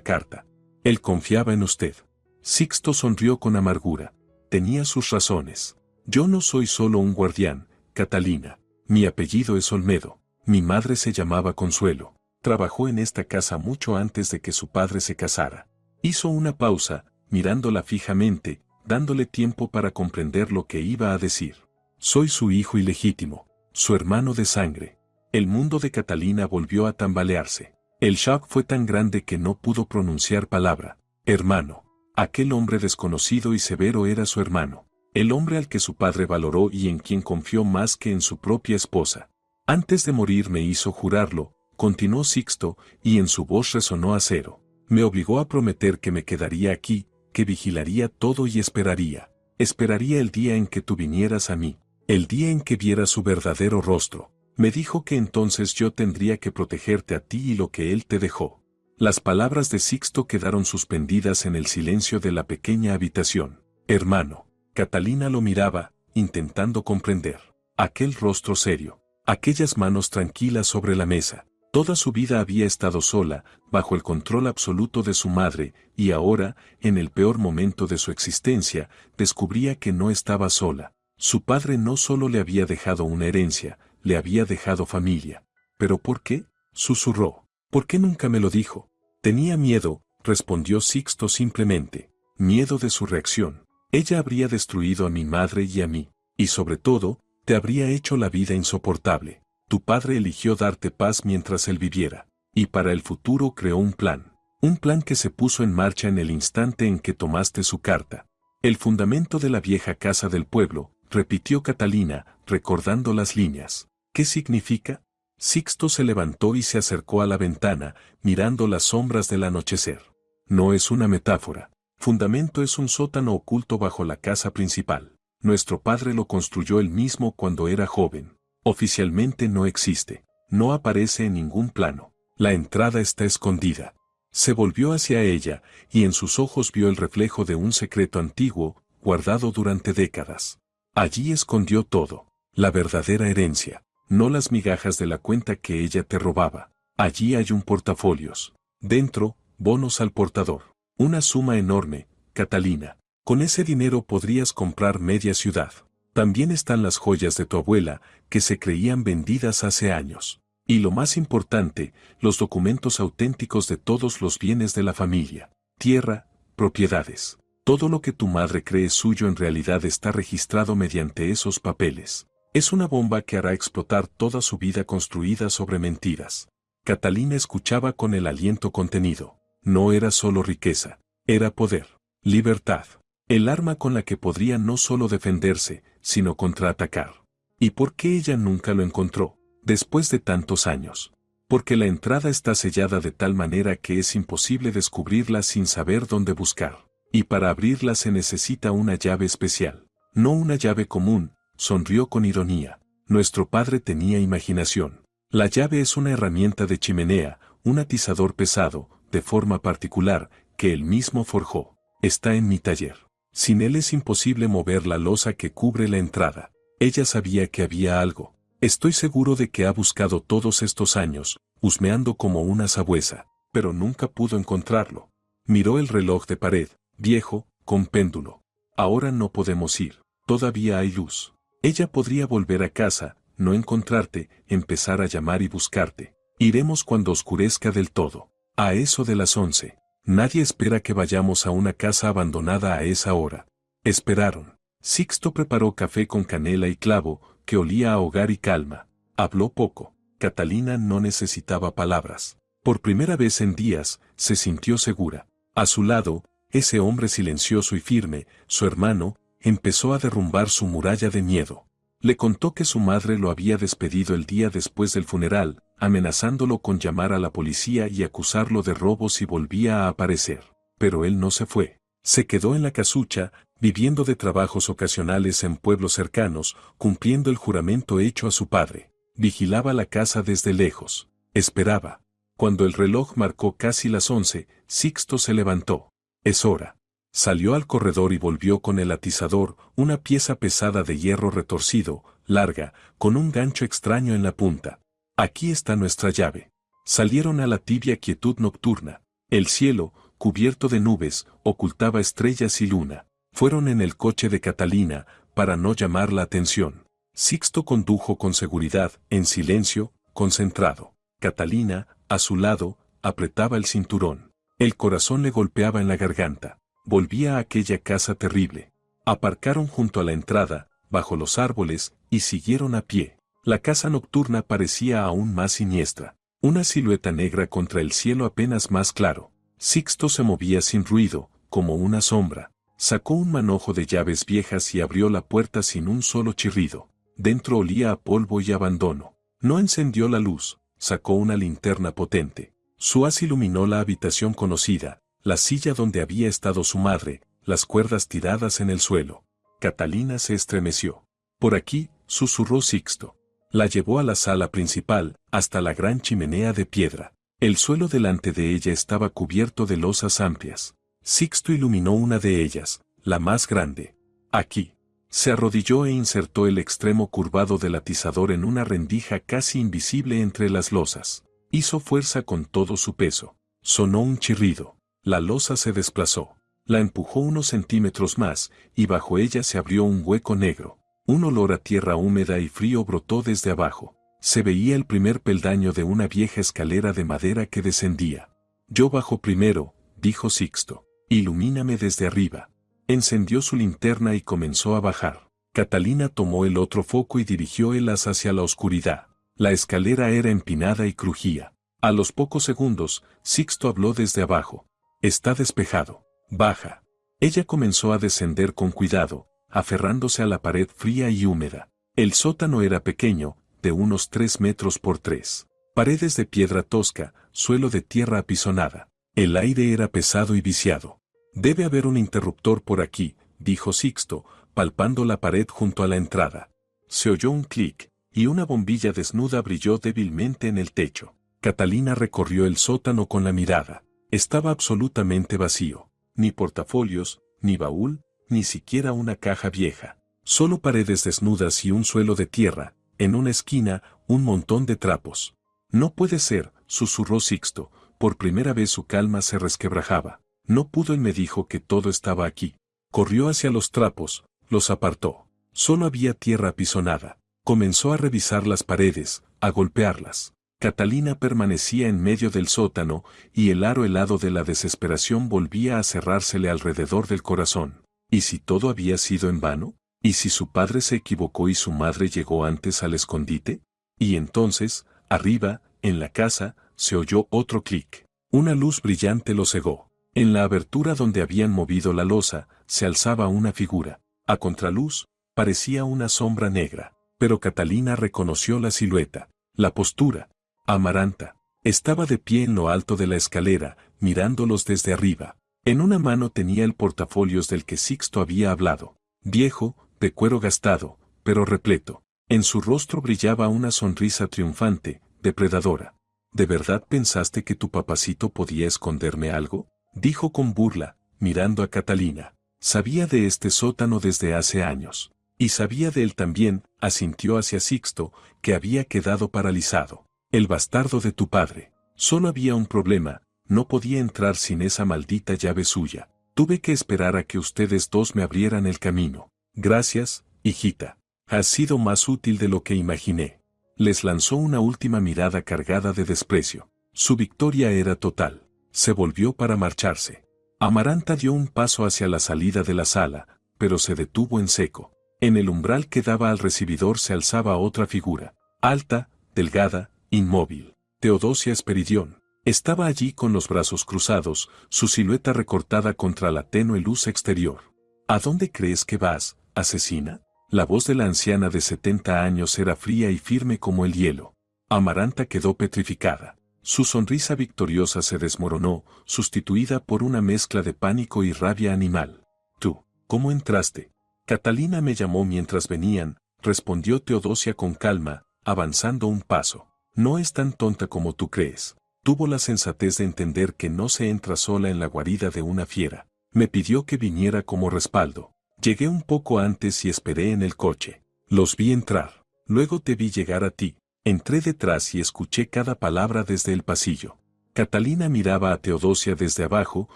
B: carta. Él confiaba en usted. Sixto sonrió con amargura. Tenía sus razones. Yo no soy solo un guardián, Catalina. Mi apellido es Olmedo. Mi madre se llamaba Consuelo. Trabajó en esta casa mucho antes de que su padre se casara. Hizo una pausa, mirándola fijamente, dándole tiempo para comprender lo que iba a decir. Soy su hijo ilegítimo, su hermano de sangre. El mundo de Catalina volvió a tambalearse. El shock fue tan grande que no pudo pronunciar palabra. Hermano. Aquel hombre desconocido y severo era su hermano. El hombre al que su padre valoró y en quien confió más que en su propia esposa. Antes de morir me hizo jurarlo, continuó Sixto, y en su voz resonó acero. Me obligó a prometer que me quedaría aquí, que vigilaría todo y esperaría. Esperaría el día en que tú vinieras a mí, el día en que viera su verdadero rostro. Me dijo que entonces yo tendría que protegerte a ti y lo que él te dejó. Las palabras de Sixto quedaron suspendidas en el silencio de la pequeña habitación. Hermano. Catalina lo miraba, intentando comprender. Aquel rostro serio, aquellas manos tranquilas sobre la mesa. Toda su vida había estado sola, bajo el control absoluto de su madre, y ahora, en el peor momento de su existencia, descubría que no estaba sola. Su padre no solo le había dejado una herencia, le había dejado familia. ¿Pero por qué? Susurró. ¿Por qué nunca me lo dijo? Tenía miedo, respondió Sixto simplemente. Miedo de su reacción. Ella habría destruido a mi madre y a mí, y sobre todo, te habría hecho la vida insoportable. Tu padre eligió darte paz mientras él viviera, y para el futuro creó un plan que se puso en marcha en el instante en que tomaste su carta. El fundamento de la vieja casa del pueblo, repitió Catalina, recordando las líneas. ¿Qué significa? Sixto se levantó y se acercó a la ventana, mirando las sombras del anochecer. No es una metáfora. Fundamento es un sótano oculto bajo la casa principal. Nuestro padre lo construyó él mismo cuando era joven. Oficialmente no existe. No aparece en ningún plano. La entrada está escondida. Se volvió hacia ella, y en sus ojos vio el reflejo de un secreto antiguo, guardado durante décadas. Allí escondió todo. La verdadera herencia. No las migajas de la cuenta que ella te robaba. Allí hay un portafolios. Dentro, bonos al portador. Una suma enorme, Catalina. Con ese dinero podrías comprar media ciudad. También están las joyas de tu abuela, que se creían vendidas hace años. Y lo más importante, los documentos auténticos de todos los bienes de la familia. Tierra, propiedades. Todo lo que tu madre cree suyo en realidad está registrado mediante esos papeles. Es una bomba que hará explotar toda su vida construida sobre mentiras. Catalina escuchaba con el aliento contenido. No era solo riqueza, era poder, libertad. El arma con la que podría no solo defenderse, sino contraatacar. ¿Y por qué ella nunca lo encontró, después de tantos años? Porque la entrada está sellada de tal manera que es imposible descubrirla sin saber dónde buscar. Y para abrirla se necesita una llave especial. No una llave común, sonrió con ironía. Nuestro padre tenía imaginación. La llave es una herramienta de chimenea, un atizador pesado, de forma particular, que él mismo forjó. Está en mi taller. Sin él es imposible mover la losa que cubre la entrada. Ella sabía que había algo. Estoy seguro de que ha buscado todos estos años, husmeando como una sabuesa, pero nunca pudo encontrarlo. Miró el reloj de pared, viejo, con péndulo. Ahora no podemos ir. Todavía hay luz. Ella podría volver a casa, no encontrarte, empezar a llamar y buscarte. Iremos cuando oscurezca del todo. A eso de las 11. Nadie espera que vayamos a una casa abandonada a esa hora. Esperaron. Sixto preparó café con canela y clavo, que olía a hogar y calma. Habló poco. Catalina no necesitaba palabras. Por primera vez en días, se sintió segura. A su lado, ese hombre silencioso y firme, su hermano, empezó a derrumbar su muralla de miedo. Le contó que su madre lo había despedido el día después del funeral, amenazándolo con llamar a la policía y acusarlo de robo si volvía a aparecer. Pero él no se fue. Se quedó en la casucha, viviendo de trabajos ocasionales en pueblos cercanos, cumpliendo el juramento hecho a su padre. Vigilaba la casa desde lejos. Esperaba. Cuando el reloj marcó casi las 11, Sixto se levantó. Es hora. Salió al corredor y volvió con el atizador, una pieza pesada de hierro retorcido, larga, con un gancho extraño en la punta. Aquí está nuestra llave. Salieron a la tibia quietud nocturna. El cielo, cubierto de nubes, ocultaba estrellas y luna. Fueron en el coche de Catalina, para no llamar la atención. Sixto condujo con seguridad, en silencio, concentrado. Catalina, a su lado, apretaba el cinturón. El corazón le golpeaba en la garganta. Volvía a aquella casa terrible. Aparcaron junto a la entrada, bajo los árboles, y siguieron a pie. La casa nocturna parecía aún más siniestra. Una silueta negra contra el cielo apenas más claro. Sixto se movía sin ruido, como una sombra. Sacó un manojo de llaves viejas y abrió la puerta sin un solo chirrido. Dentro olía a polvo y abandono. No encendió la luz, sacó una linterna potente. Su haz iluminó la habitación conocida, la silla donde había estado su madre, las cuerdas tiradas en el suelo. Catalina se estremeció. Por aquí, susurró Sixto. La llevó a la sala principal, hasta la gran chimenea de piedra. El suelo delante de ella estaba cubierto de losas amplias. Sixto iluminó una de ellas, la más grande. Aquí. Se arrodilló e insertó el extremo curvado del atizador en una rendija casi invisible entre las losas. Hizo fuerza con todo su peso. Sonó un chirrido. La losa se desplazó. La empujó unos centímetros más, y bajo ella se abrió un hueco negro. Un olor a tierra húmeda y frío brotó desde abajo. Se veía el primer peldaño de una vieja escalera de madera que descendía. Yo bajo primero, dijo Sixto. Ilumíname desde arriba. Encendió su linterna y comenzó a bajar. Catalina tomó el otro foco y dirigió el haz hacia la oscuridad. La escalera era empinada y crujía. A los pocos segundos, Sixto habló desde abajo. Está despejado. Baja. Ella comenzó a descender con cuidado, aferrándose a la pared fría y húmeda. El sótano era pequeño, de unos 3 metros por 3. Paredes de piedra tosca, suelo de tierra apisonada. El aire era pesado y viciado. Debe haber un interruptor por aquí, dijo Sixto, palpando la pared junto a la entrada. Se oyó un clic, y una bombilla desnuda brilló débilmente en el techo. Catalina recorrió el sótano con la mirada. Estaba absolutamente vacío. Ni portafolios, ni baúl, ni siquiera una caja vieja. Solo paredes desnudas y un suelo de tierra. En una esquina, un montón de trapos. No puede ser, susurró Sixto. Por primera vez su calma se resquebrajaba. No pudo. Él me dijo que todo estaba aquí. Corrió hacia los trapos, los apartó. Solo había tierra apisonada. Comenzó a revisar las paredes, a golpearlas. Catalina permanecía en medio del sótano, y el aro helado de la desesperación volvía a cerrársele alrededor del corazón. ¿Y si todo había sido en vano? ¿Y si su padre se equivocó y su madre llegó antes al escondite? Y entonces, arriba, en la casa, se oyó otro clic. Una luz brillante lo cegó. En la abertura donde habían movido la losa, se alzaba una figura. A contraluz, parecía una sombra negra. Pero Catalina reconoció la silueta, la postura. Amaranta. Estaba de pie en lo alto de la escalera, mirándolos desde arriba. En una mano tenía el portafolios del que Sixto había hablado. Viejo, de cuero gastado, pero repleto. En su rostro brillaba una sonrisa triunfante, depredadora. ¿De verdad pensaste que tu papacito podía esconderme algo? Dijo con burla, mirando a Catalina. Sabía de este sótano desde hace años. Y sabía de él también, asintió hacia Sixto, que había quedado paralizado. El bastardo de tu padre. Solo había un problema, no podía entrar sin esa maldita llave suya. Tuve que esperar a que ustedes dos me abrieran el camino. Gracias, hijita. Has sido más útil de lo que imaginé. Les lanzó una última mirada cargada de desprecio. Su victoria era total. Se volvió para marcharse. Amaranta dio un paso hacia la salida de la sala, pero se detuvo en seco. En el umbral que daba al recibidor se alzaba otra figura. Alta, delgada, inmóvil. Teodosia Esperidión. Estaba allí con los brazos cruzados, su silueta recortada contra la tenue luz exterior. ¿A dónde crees que vas, asesina? La voz de la anciana de 70 años era fría y firme como el hielo. Amaranta quedó petrificada. Su sonrisa victoriosa se desmoronó, sustituida por una mezcla de pánico y rabia animal. ¿Tú, cómo entraste? Catalina me llamó mientras venían, respondió Teodosia con calma, avanzando un paso. No es tan tonta como tú crees. Tuvo la sensatez de entender que no se entra sola en la guarida de una fiera. Me pidió que viniera como respaldo. Llegué un poco antes y esperé en el coche. Los vi entrar. Luego te vi llegar a ti. Entré detrás y escuché cada palabra desde el pasillo. Catalina miraba a Teodosia desde abajo,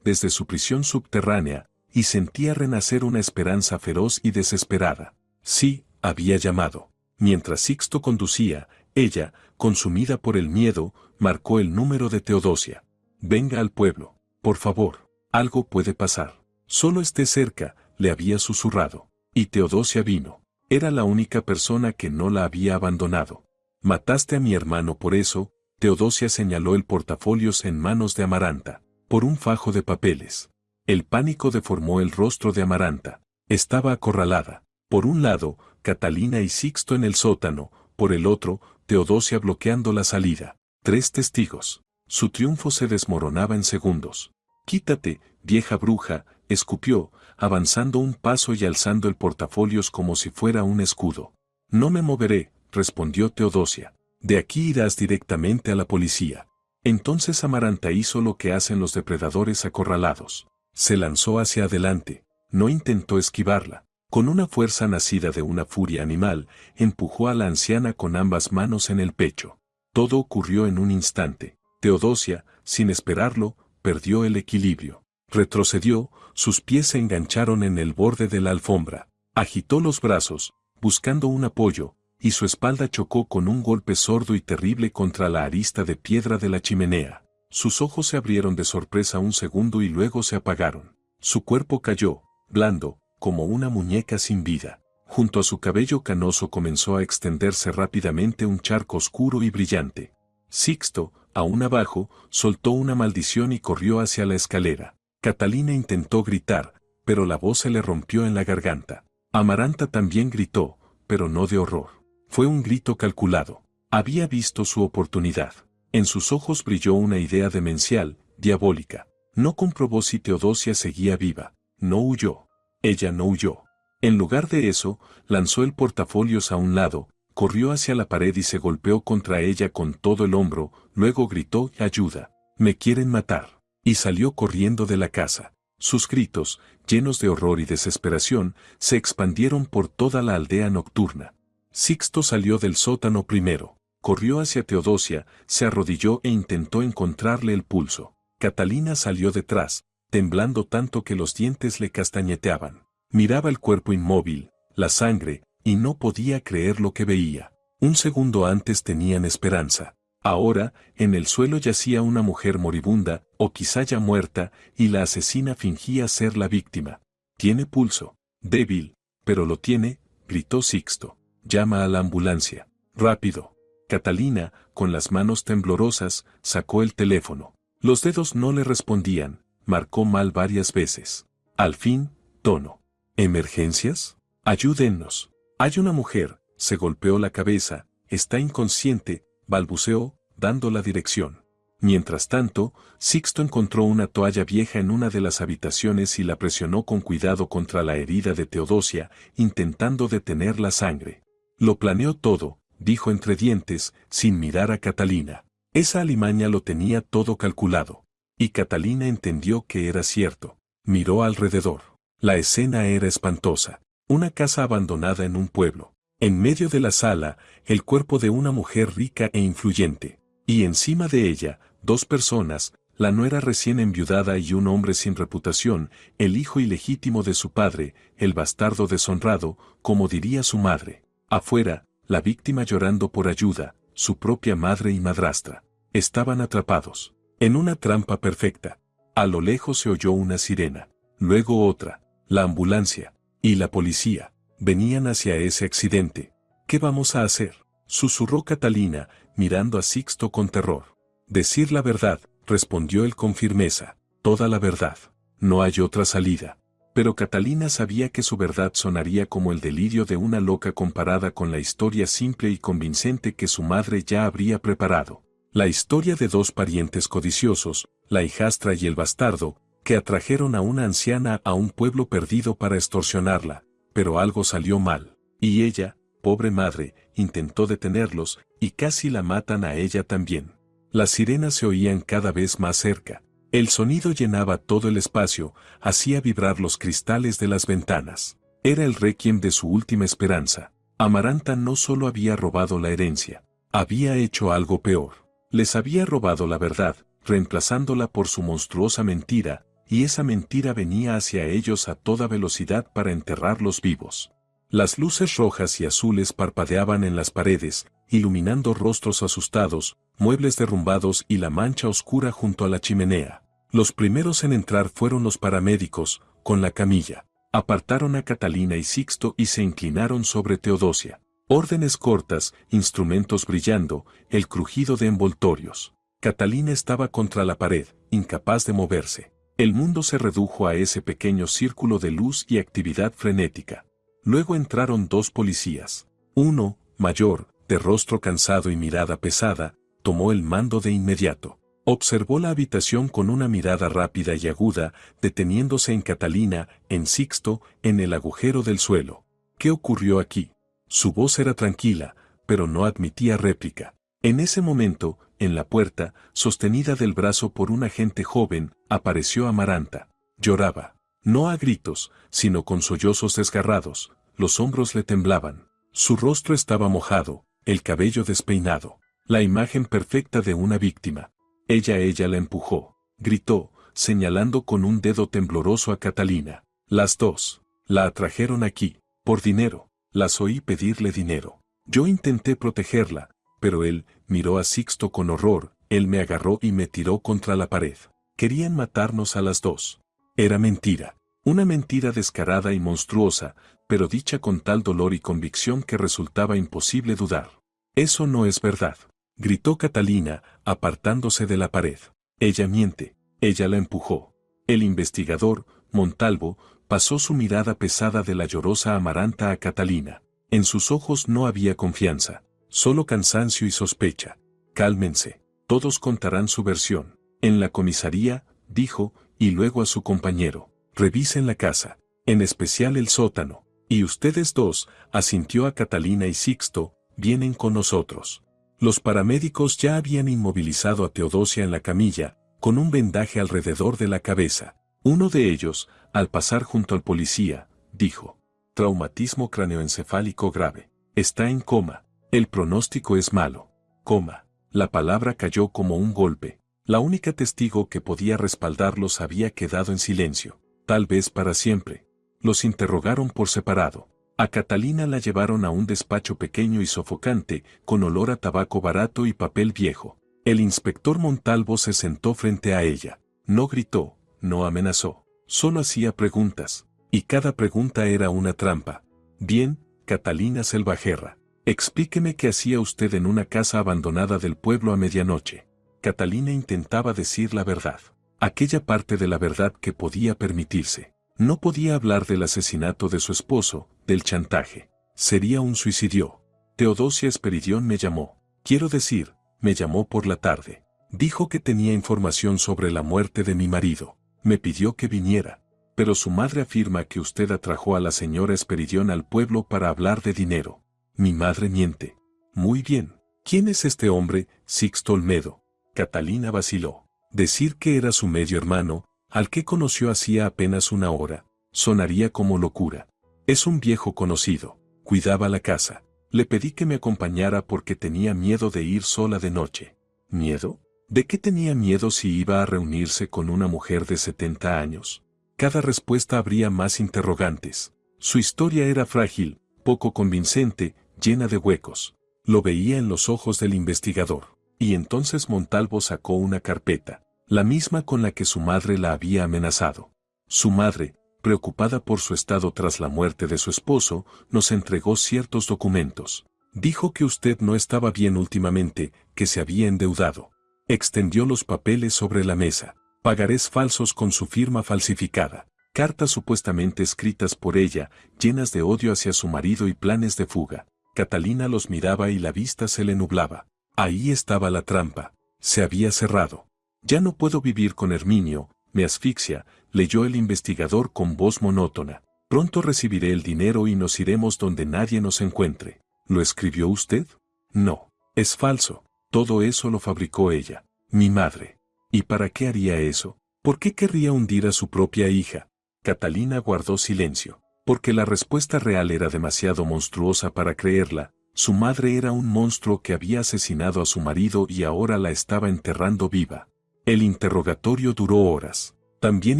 B: desde su prisión subterránea, y sentía renacer una esperanza feroz y desesperada. Sí, había llamado. Mientras Sixto conducía, ella, consumida por el miedo, marcó el número de Teodosia. Venga al pueblo, por favor, algo puede pasar. Solo esté cerca, le había susurrado. Y Teodosia vino. Era la única persona que no la había abandonado. Mataste a mi hermano por eso, Teodosia señaló el portafolios en manos de Amaranta, por un fajo de papeles. El pánico deformó el rostro de Amaranta. Estaba acorralada. Por un lado, Catalina y Sixto en el sótano, por el otro, Teodosia bloqueando la salida. 3 testigos. Su triunfo se desmoronaba en segundos. «Quítate, vieja bruja», escupió, avanzando un paso y alzando el portafolios como si fuera un escudo. «No me moveré», respondió Teodosia. «De aquí irás directamente a la policía». Entonces Amaranta hizo lo que hacen los depredadores acorralados. Se lanzó hacia adelante. No intentó esquivarla. Con una fuerza nacida de una furia animal, empujó a la anciana con ambas manos en el pecho. Todo ocurrió en un instante. Teodosia, sin esperarlo, perdió el equilibrio. Retrocedió, sus pies se engancharon en el borde de la alfombra. Agitó los brazos, buscando un apoyo, y su espalda chocó con un golpe sordo y terrible contra la arista de piedra de la chimenea. Sus ojos se abrieron de sorpresa un segundo y luego se apagaron. Su cuerpo cayó, blando, como una muñeca sin vida. Junto a su cabello canoso comenzó a extenderse rápidamente un charco oscuro y brillante. Sixto, aún abajo, soltó una maldición y corrió hacia la escalera. Catalina intentó gritar, pero la voz se le rompió en la garganta. Amaranta también gritó, pero no de horror. Fue un grito calculado. Había visto su oportunidad. En sus ojos brilló una idea demencial, diabólica. No comprobó si Teodosia seguía viva. No huyó. Ella no huyó. En lugar de eso, lanzó el portafolios a un lado, corrió hacia la pared y se golpeó contra ella con todo el hombro, luego gritó «¡Ayuda! ¡Me quieren matar!» y salió corriendo de la casa. Sus gritos, llenos de horror y desesperación, se expandieron por toda la aldea nocturna. Sixto salió del sótano primero, corrió hacia Teodosia, se arrodilló e intentó encontrarle el pulso. Catalina salió detrás, temblando tanto que los dientes le castañeteaban. Miraba el cuerpo inmóvil, la sangre, y no podía creer lo que veía. Un segundo antes tenían esperanza. Ahora, en el suelo yacía una mujer moribunda, o quizá ya muerta, y la asesina fingía ser la víctima. «Tiene pulso. Débil, pero lo tiene», gritó Sixto. «Llama a la ambulancia. Rápido». Catalina, con las manos temblorosas, sacó el teléfono. Los dedos no le respondían, marcó mal varias veces. Al fin, tono. «¿Emergencias? Ayúdennos. Hay una mujer», se golpeó la cabeza, «está inconsciente», balbuceó, dando la dirección. Mientras tanto, Sixto encontró una toalla vieja en una de las habitaciones y la presionó con cuidado contra la herida de Teodosia, intentando detener la sangre. «Lo planeó todo», dijo entre dientes, sin mirar a Catalina. Esa alimaña lo tenía todo calculado. Y Catalina entendió que era cierto. Miró alrededor. La escena era espantosa. Una casa abandonada en un pueblo. En medio de la sala, el cuerpo de una mujer rica e influyente. Y encima de ella, 2 personas, la nuera recién enviudada y un hombre sin reputación, el hijo ilegítimo de su padre, el bastardo deshonrado, como diría su madre. Afuera, la víctima llorando por ayuda, su propia madre y madrastra. Estaban atrapados. En una trampa perfecta. A lo lejos se oyó una sirena. Luego otra. La ambulancia. Y la policía. Venían hacia ese accidente. «¿Qué vamos a hacer?», susurró Catalina, mirando a Sixto con terror. «Decir la verdad», respondió él con firmeza. «Toda la verdad. No hay otra salida». Pero Catalina sabía que su verdad sonaría como el delirio de una loca comparada con la historia simple y convincente que su madre ya habría preparado. La historia de 2 parientes codiciosos, la hijastra y el bastardo, que atrajeron a una anciana a un pueblo perdido para extorsionarla. Pero algo salió mal, y ella, pobre madre, intentó detenerlos, y casi la matan a ella también. Las sirenas se oían cada vez más cerca. El sonido llenaba todo el espacio, hacía vibrar los cristales de las ventanas. Era el requiem de su última esperanza. Amaranta no solo había robado la herencia, había hecho algo peor. Les había robado la verdad, reemplazándola por su monstruosa mentira, y esa mentira venía hacia ellos a toda velocidad para enterrarlos vivos. Las luces rojas y azules parpadeaban en las paredes, iluminando rostros asustados, muebles derrumbados y la mancha oscura junto a la chimenea. Los primeros en entrar fueron los paramédicos, con la camilla. Apartaron a Catalina y Sixto y se inclinaron sobre Teodosia. Órdenes cortas, instrumentos brillando, el crujido de envoltorios. Catalina estaba contra la pared, incapaz de moverse. El mundo se redujo a ese pequeño círculo de luz y actividad frenética. Luego entraron dos policías. Uno, mayor, de rostro cansado y mirada pesada, tomó el mando de inmediato. Observó la habitación con una mirada rápida y aguda, deteniéndose en Catalina, en Sixto, en el agujero del suelo. ¿Qué ocurrió aquí? Su voz era tranquila, pero no admitía réplica. En ese momento, en la puerta, sostenida del brazo por un agente joven, apareció Amaranta. Lloraba. No a gritos, sino con sollozos desgarrados. Los hombros le temblaban. Su rostro estaba mojado, el cabello despeinado. La imagen perfecta de una víctima. Ella la empujó. Gritó, señalando con un dedo tembloroso a Catalina. Las dos. La atrajeron aquí, por dinero. Las oí pedirle dinero. Yo intenté protegerla, pero él miró a Sixto con horror, él me agarró y me tiró contra la pared. Querían matarnos a las dos. Era mentira. Una mentira descarada y monstruosa, pero dicha con tal dolor y convicción que resultaba imposible dudar. Eso no es verdad, gritó Catalina, apartándose de la pared. Ella miente. Ella la empujó. El investigador, Montalvo, pasó su mirada pesada de la llorosa Amaranta a Catalina. En sus ojos no había confianza, solo cansancio y sospecha. Cálmense, todos contarán su versión. En la comisaría, dijo, y luego a su compañero, revisen la casa, en especial el sótano, y ustedes dos, asintió a Catalina y Sixto, vienen con nosotros. Los paramédicos ya habían inmovilizado a Teodosia en la camilla, con un vendaje alrededor de la cabeza. Uno de ellos, al pasar junto al policía, dijo, traumatismo craneoencefálico grave. Está en coma. El pronóstico es malo. Coma. La palabra cayó como un golpe. La única testigo que podía respaldarlos había quedado en silencio, tal vez para siempre. Los interrogaron por separado. A Catalina la llevaron a un despacho pequeño y sofocante, con olor a tabaco barato y papel viejo. El inspector Montalvo se sentó frente a ella. No gritó, no amenazó, solo hacía preguntas, y cada pregunta era una trampa. Bien, Catalina Selvajerra, explíqueme qué hacía usted en una casa abandonada del pueblo a medianoche. Catalina intentaba decir la verdad, aquella parte de la verdad que podía permitirse. No podía hablar del asesinato de su esposo, del chantaje. Sería un suicidio. Teodosia Esperidión me llamó. Quiero decir, me llamó por la tarde. Dijo que tenía información sobre la muerte de mi marido. Me pidió que viniera. Pero su madre afirma que usted atrajo a la señora Esperidión al pueblo para hablar de dinero. Mi madre miente. Muy bien. ¿Quién es este hombre, Sixto Olmedo? Catalina vaciló. Decir que era su medio hermano, al que conoció hacía apenas una hora, sonaría como locura. Es un viejo conocido. Cuidaba la casa. Le pedí que me acompañara porque tenía miedo de ir sola de noche. ¿Miedo? ¿De qué tenía miedo si iba a reunirse con una mujer de 70 años? Cada respuesta habría más interrogantes. Su historia era frágil, poco convincente, llena de huecos. Lo veía en los ojos del investigador. Y entonces Montalvo sacó una carpeta, la misma con la que su madre la había amenazado. Su madre, preocupada por su estado tras la muerte de su esposo, nos entregó ciertos documentos. Dijo que usted no estaba bien últimamente, que se había endeudado. Extendió los papeles sobre la mesa. Pagarés falsos con su firma falsificada. Cartas supuestamente escritas por ella, llenas de odio hacia su marido y planes de fuga. Catalina los miraba y la vista se le nublaba. Ahí estaba la trampa. Se había cerrado. Ya no puedo vivir con Herminio, me asfixia, leyó el investigador con voz monótona. Pronto recibiré el dinero y nos iremos donde nadie nos encuentre. ¿Lo escribió usted? No. Es falso. Todo eso lo fabricó ella, mi madre. ¿Y para qué haría eso? ¿Por qué querría hundir a su propia hija? Catalina guardó silencio, porque la respuesta real era demasiado monstruosa para creerla. Su madre era un monstruo que había asesinado a su marido y ahora la estaba enterrando viva. El interrogatorio duró horas. También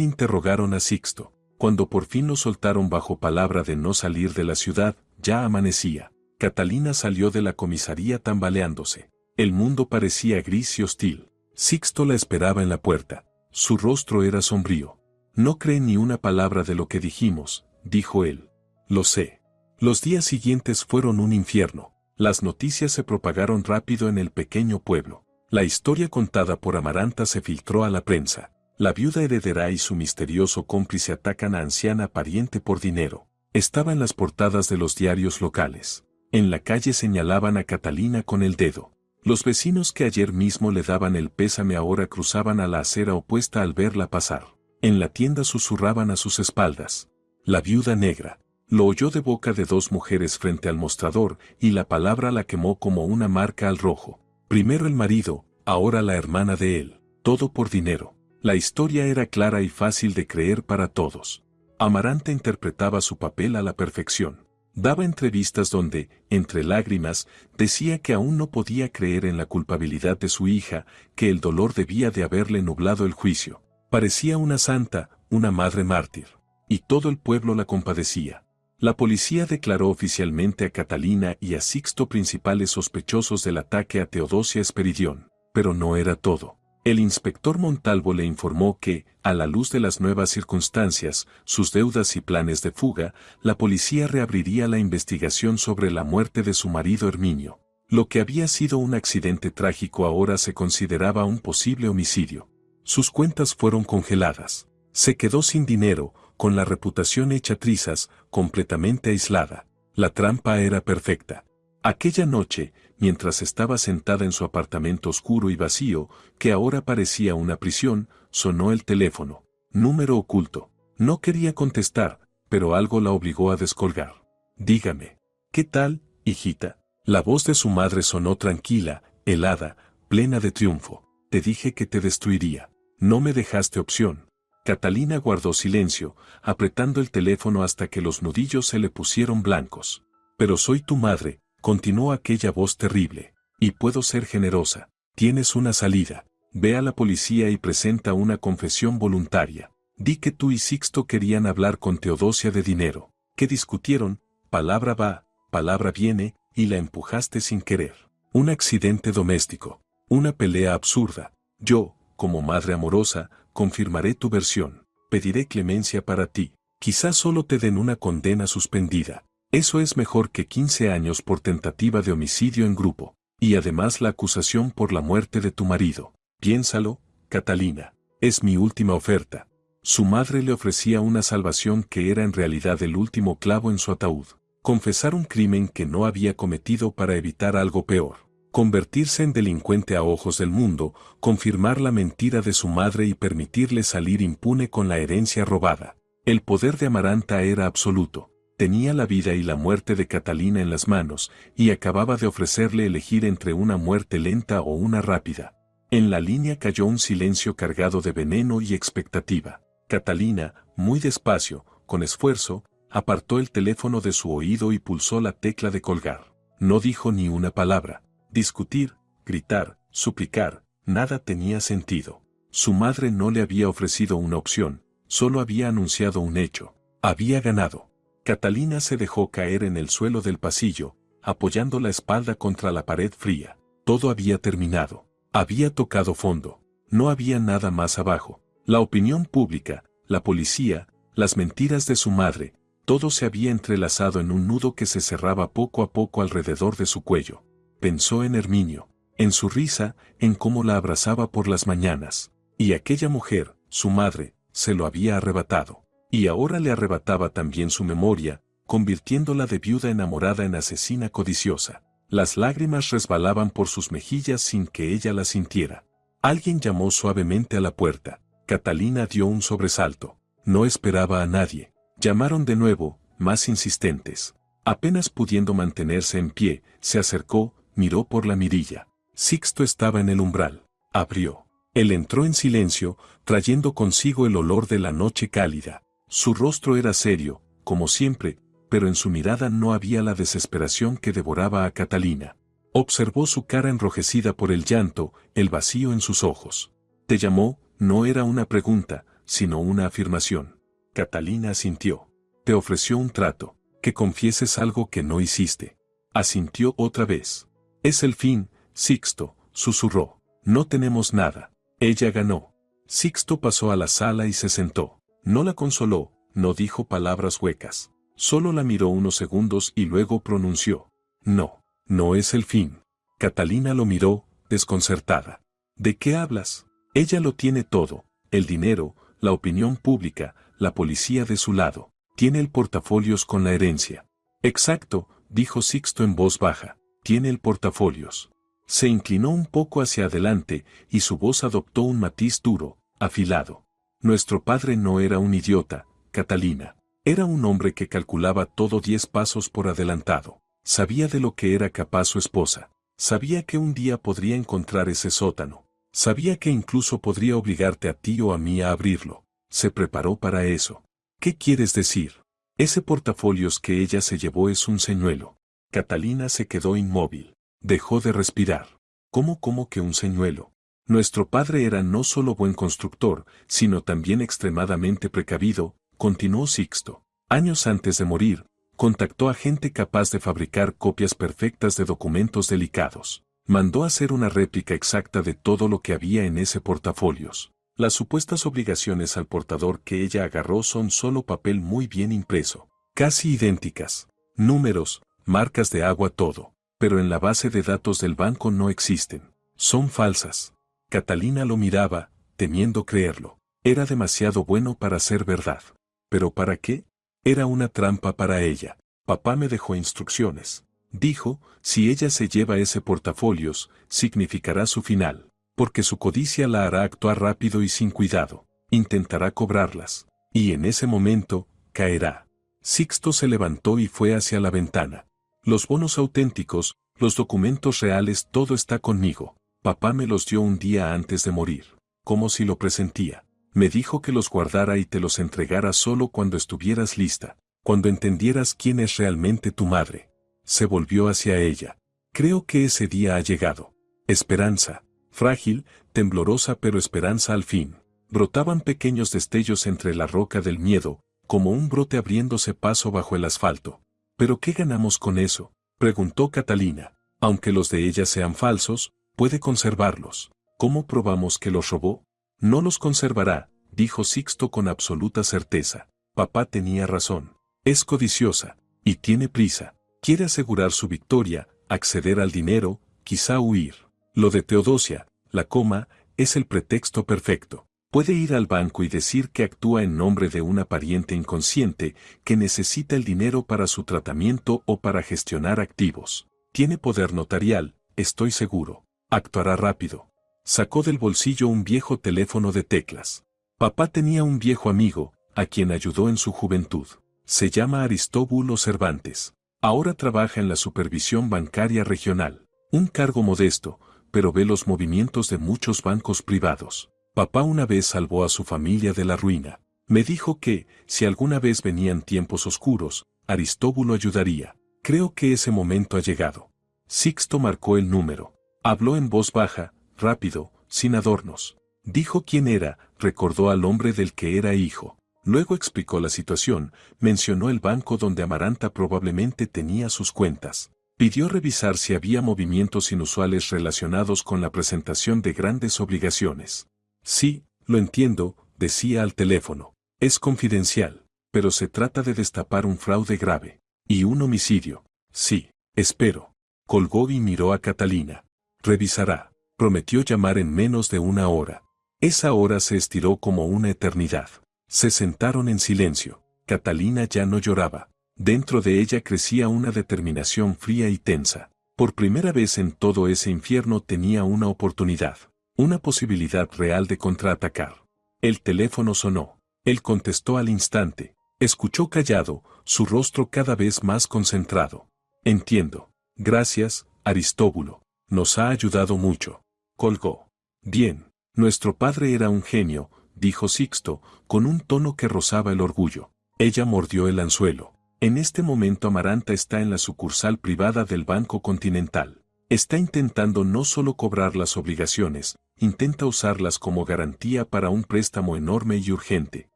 B: interrogaron a Sixto. Cuando por fin lo soltaron bajo palabra de no salir de la ciudad, ya amanecía. Catalina salió de la comisaría tambaleándose. El mundo parecía gris y hostil. Sixto la esperaba en la puerta. Su rostro era sombrío. No cree ni una palabra de lo que dijimos, dijo él. Lo sé. Los días siguientes fueron un infierno. Las noticias se propagaron rápido en el pequeño pueblo. La historia contada por Amaranta se filtró a la prensa. La viuda heredera y su misterioso cómplice atacan a anciana pariente por dinero. Estaba en las portadas de los diarios locales. En la calle señalaban a Catalina con el dedo. Los vecinos que ayer mismo le daban el pésame ahora cruzaban a la acera opuesta al verla pasar. En la tienda susurraban a sus espaldas. La viuda negra. Lo oyó de boca de dos mujeres frente al mostrador y la palabra la quemó como una marca al rojo. Primero el marido, ahora la hermana de él. Todo por dinero. La historia era clara y fácil de creer para todos. Amaranta interpretaba su papel a la perfección. Daba entrevistas donde, entre lágrimas, decía que aún no podía creer en la culpabilidad de su hija, que el dolor debía de haberle nublado el juicio. Parecía una santa, una madre mártir. Y todo el pueblo la compadecía. La policía declaró oficialmente a Catalina y a Sixto principales sospechosos del ataque a Teodosia Esperidión. Pero no era todo. El inspector Montalvo le informó que, a la luz de las nuevas circunstancias, sus deudas y planes de fuga, la policía reabriría la investigación sobre la muerte de su marido Herminio. Lo que había sido un accidente trágico ahora se consideraba un posible homicidio. Sus cuentas fueron congeladas. Se quedó sin dinero, con la reputación hecha trizas, completamente aislada. La trampa era perfecta. Aquella noche, mientras estaba sentada en su apartamento oscuro y vacío, que ahora parecía una prisión, sonó el teléfono. Número oculto. No quería contestar, pero algo la obligó a descolgar. Dígame. ¿Qué tal, hijita? La voz de su madre sonó tranquila, helada, plena de triunfo. Te dije que te destruiría. No me dejaste opción. Catalina guardó silencio, apretando el teléfono hasta que los nudillos se le pusieron blancos. Pero soy tu madre, continuó aquella voz terrible. Y puedo ser generosa. Tienes una salida. Ve a la policía y presenta una confesión voluntaria. Di que tú y Sixto querían hablar con Teodosia de dinero. Que discutieron, palabra va, palabra viene, y la empujaste sin querer. Un accidente doméstico. Una pelea absurda. Yo, como madre amorosa, confirmaré tu versión. Pediré clemencia para ti. Quizás solo te den una condena suspendida. Eso es mejor que 15 años por tentativa de homicidio en grupo. Y además la acusación por la muerte de tu marido. Piénsalo, Catalina. Es mi última oferta. Su madre le ofrecía una salvación que era en realidad el último clavo en su ataúd. Confesar un crimen que no había cometido para evitar algo peor. Convertirse en delincuente a ojos del mundo, confirmar la mentira de su madre y permitirle salir impune con la herencia robada. El poder de Amaranta era absoluto. Tenía la vida y la muerte de Catalina en las manos, y acababa de ofrecerle elegir entre una muerte lenta o una rápida. En la línea cayó un silencio cargado de veneno y expectativa. Catalina, muy despacio, con esfuerzo, apartó el teléfono de su oído y pulsó la tecla de colgar. No dijo ni una palabra. Discutir, gritar, suplicar, nada tenía sentido. Su madre no le había ofrecido una opción, solo había anunciado un hecho. Había ganado. Catalina se dejó caer en el suelo del pasillo, apoyando la espalda contra la pared fría. Todo había terminado. Había tocado fondo. No había nada más abajo. La opinión pública, la policía, las mentiras de su madre, todo se había entrelazado en un nudo que se cerraba poco a poco alrededor de su cuello. Pensó en Herminio, en su risa, en cómo la abrazaba por las mañanas. Y aquella mujer, su madre, se lo había arrebatado. Y ahora le arrebataba también su memoria, convirtiéndola de viuda enamorada en asesina codiciosa. Las lágrimas resbalaban por sus mejillas sin que ella las sintiera. Alguien llamó suavemente a la puerta. Catalina dio un sobresalto. No esperaba a nadie. Llamaron de nuevo, más insistentes. Apenas pudiendo mantenerse en pie, se acercó, miró por la mirilla. Sixto estaba en el umbral. Abrió. Él entró en silencio, trayendo consigo el olor de la noche cálida. Su rostro era serio, como siempre, pero en su mirada no había la desesperación que devoraba a Catalina. Observó su cara enrojecida por el llanto, el vacío en sus ojos. Te llamó, no era una pregunta, sino una afirmación. Catalina asintió. Te ofreció un trato, que confieses algo que no hiciste. Asintió otra vez. Es el fin, Sixto, susurró. No tenemos nada. Ella ganó. Sixto pasó a la sala y se sentó. No la consoló, no dijo palabras huecas. Solo la miró unos segundos y luego pronunció: no, no es el fin. Catalina lo miró, desconcertada. ¿De qué hablas? Ella lo tiene todo: el dinero, la opinión pública, la policía de su lado. Tiene el portafolios con la herencia. Exacto, dijo Sixto en voz baja. Tiene el portafolios. Se inclinó un poco hacia adelante y su voz adoptó un matiz duro, afilado. Nuestro padre no era un idiota, Catalina. Era un hombre que calculaba todo 10 pasos por adelantado. Sabía de lo que era capaz su esposa. Sabía que un día podría encontrar ese sótano. Sabía que incluso podría obligarte a ti o a mí a abrirlo. Se preparó para eso. ¿Qué quieres decir? Ese portafolios que ella se llevó es un señuelo. Catalina se quedó inmóvil. Dejó de respirar. ¿Cómo que un señuelo? Nuestro padre era no solo buen constructor, sino también extremadamente precavido, continuó Sixto. Años antes de morir, contactó a gente capaz de fabricar copias perfectas de documentos delicados. Mandó hacer una réplica exacta de todo lo que había en ese portafolios. Las supuestas obligaciones al portador que ella agarró son solo papel muy bien impreso. Casi idénticas. Números, marcas de agua, todo. Pero en la base de datos del banco no existen. Son falsas. Catalina lo miraba, temiendo creerlo. Era demasiado bueno para ser verdad. ¿Pero para qué? Era una trampa para ella. Papá me dejó instrucciones. Dijo, si ella se lleva ese portafolios, significará su final. Porque su codicia la hará actuar rápido y sin cuidado. Intentará cobrarlas. Y en ese momento, caerá. Sixto se levantó y fue hacia la ventana. Los bonos auténticos, los documentos reales, todo está conmigo. Papá me los dio un día antes de morir. Como si lo presentía. Me dijo que los guardara y te los entregara solo cuando estuvieras lista. Cuando entendieras quién es realmente tu madre. Se volvió hacia ella. Creo que ese día ha llegado. Esperanza. Frágil, temblorosa pero esperanza al fin. Brotaban pequeños destellos entre la roca del miedo, como un brote abriéndose paso bajo el asfalto. ¿Pero qué ganamos con eso?, preguntó Catalina. Aunque los de ella sean falsos, puede conservarlos. ¿Cómo probamos que los robó? No los conservará, dijo Sixto con absoluta certeza. Papá tenía razón. Es codiciosa, y tiene prisa. Quiere asegurar su victoria, acceder al dinero, quizá huir. Lo de Teodosia, la coma, es el pretexto perfecto. Puede ir al banco y decir que actúa en nombre de una pariente inconsciente que necesita el dinero para su tratamiento o para gestionar activos. Tiene poder notarial, estoy seguro. Actuará rápido. Sacó del bolsillo un viejo teléfono de teclas. Papá tenía un viejo amigo, a quien ayudó en su juventud. Se llama Aristóbulo Cervantes. Ahora trabaja en la supervisión bancaria regional. Un cargo modesto, pero ve los movimientos de muchos bancos privados. Papá una vez salvó a su familia de la ruina. Me dijo que, si alguna vez venían tiempos oscuros, Aristóbulo ayudaría. Creo que ese momento ha llegado. Sixto marcó el número. Habló en voz baja, rápido, sin adornos. Dijo quién era, recordó al hombre del que era hijo. Luego explicó la situación, mencionó el banco donde Amaranta probablemente tenía sus cuentas. Pidió revisar si había movimientos inusuales relacionados con la presentación de grandes obligaciones. Sí, lo entiendo, decía al teléfono. Es confidencial, pero se trata de destapar un fraude grave. Y un homicidio. Sí, espero. Colgó y miró a Catalina. Revisará. Prometió llamar en menos de una hora. Esa hora se estiró como una eternidad. Se sentaron en silencio. Catalina ya no lloraba. Dentro de ella crecía una determinación fría y tensa. Por primera vez en todo ese infierno tenía una oportunidad. Una posibilidad real de contraatacar. El teléfono sonó. Él contestó al instante. Escuchó callado, su rostro cada vez más concentrado. Entiendo. Gracias, Aristóbulo. Nos ha ayudado mucho. Colgó. Bien. Nuestro padre era un genio, dijo Sixto, con un tono que rozaba el orgullo. Ella mordió el anzuelo. En este momento Amaranta está en la sucursal privada del Banco Continental. Está intentando no solo cobrar las obligaciones, intenta usarlas como garantía para un préstamo enorme y urgente.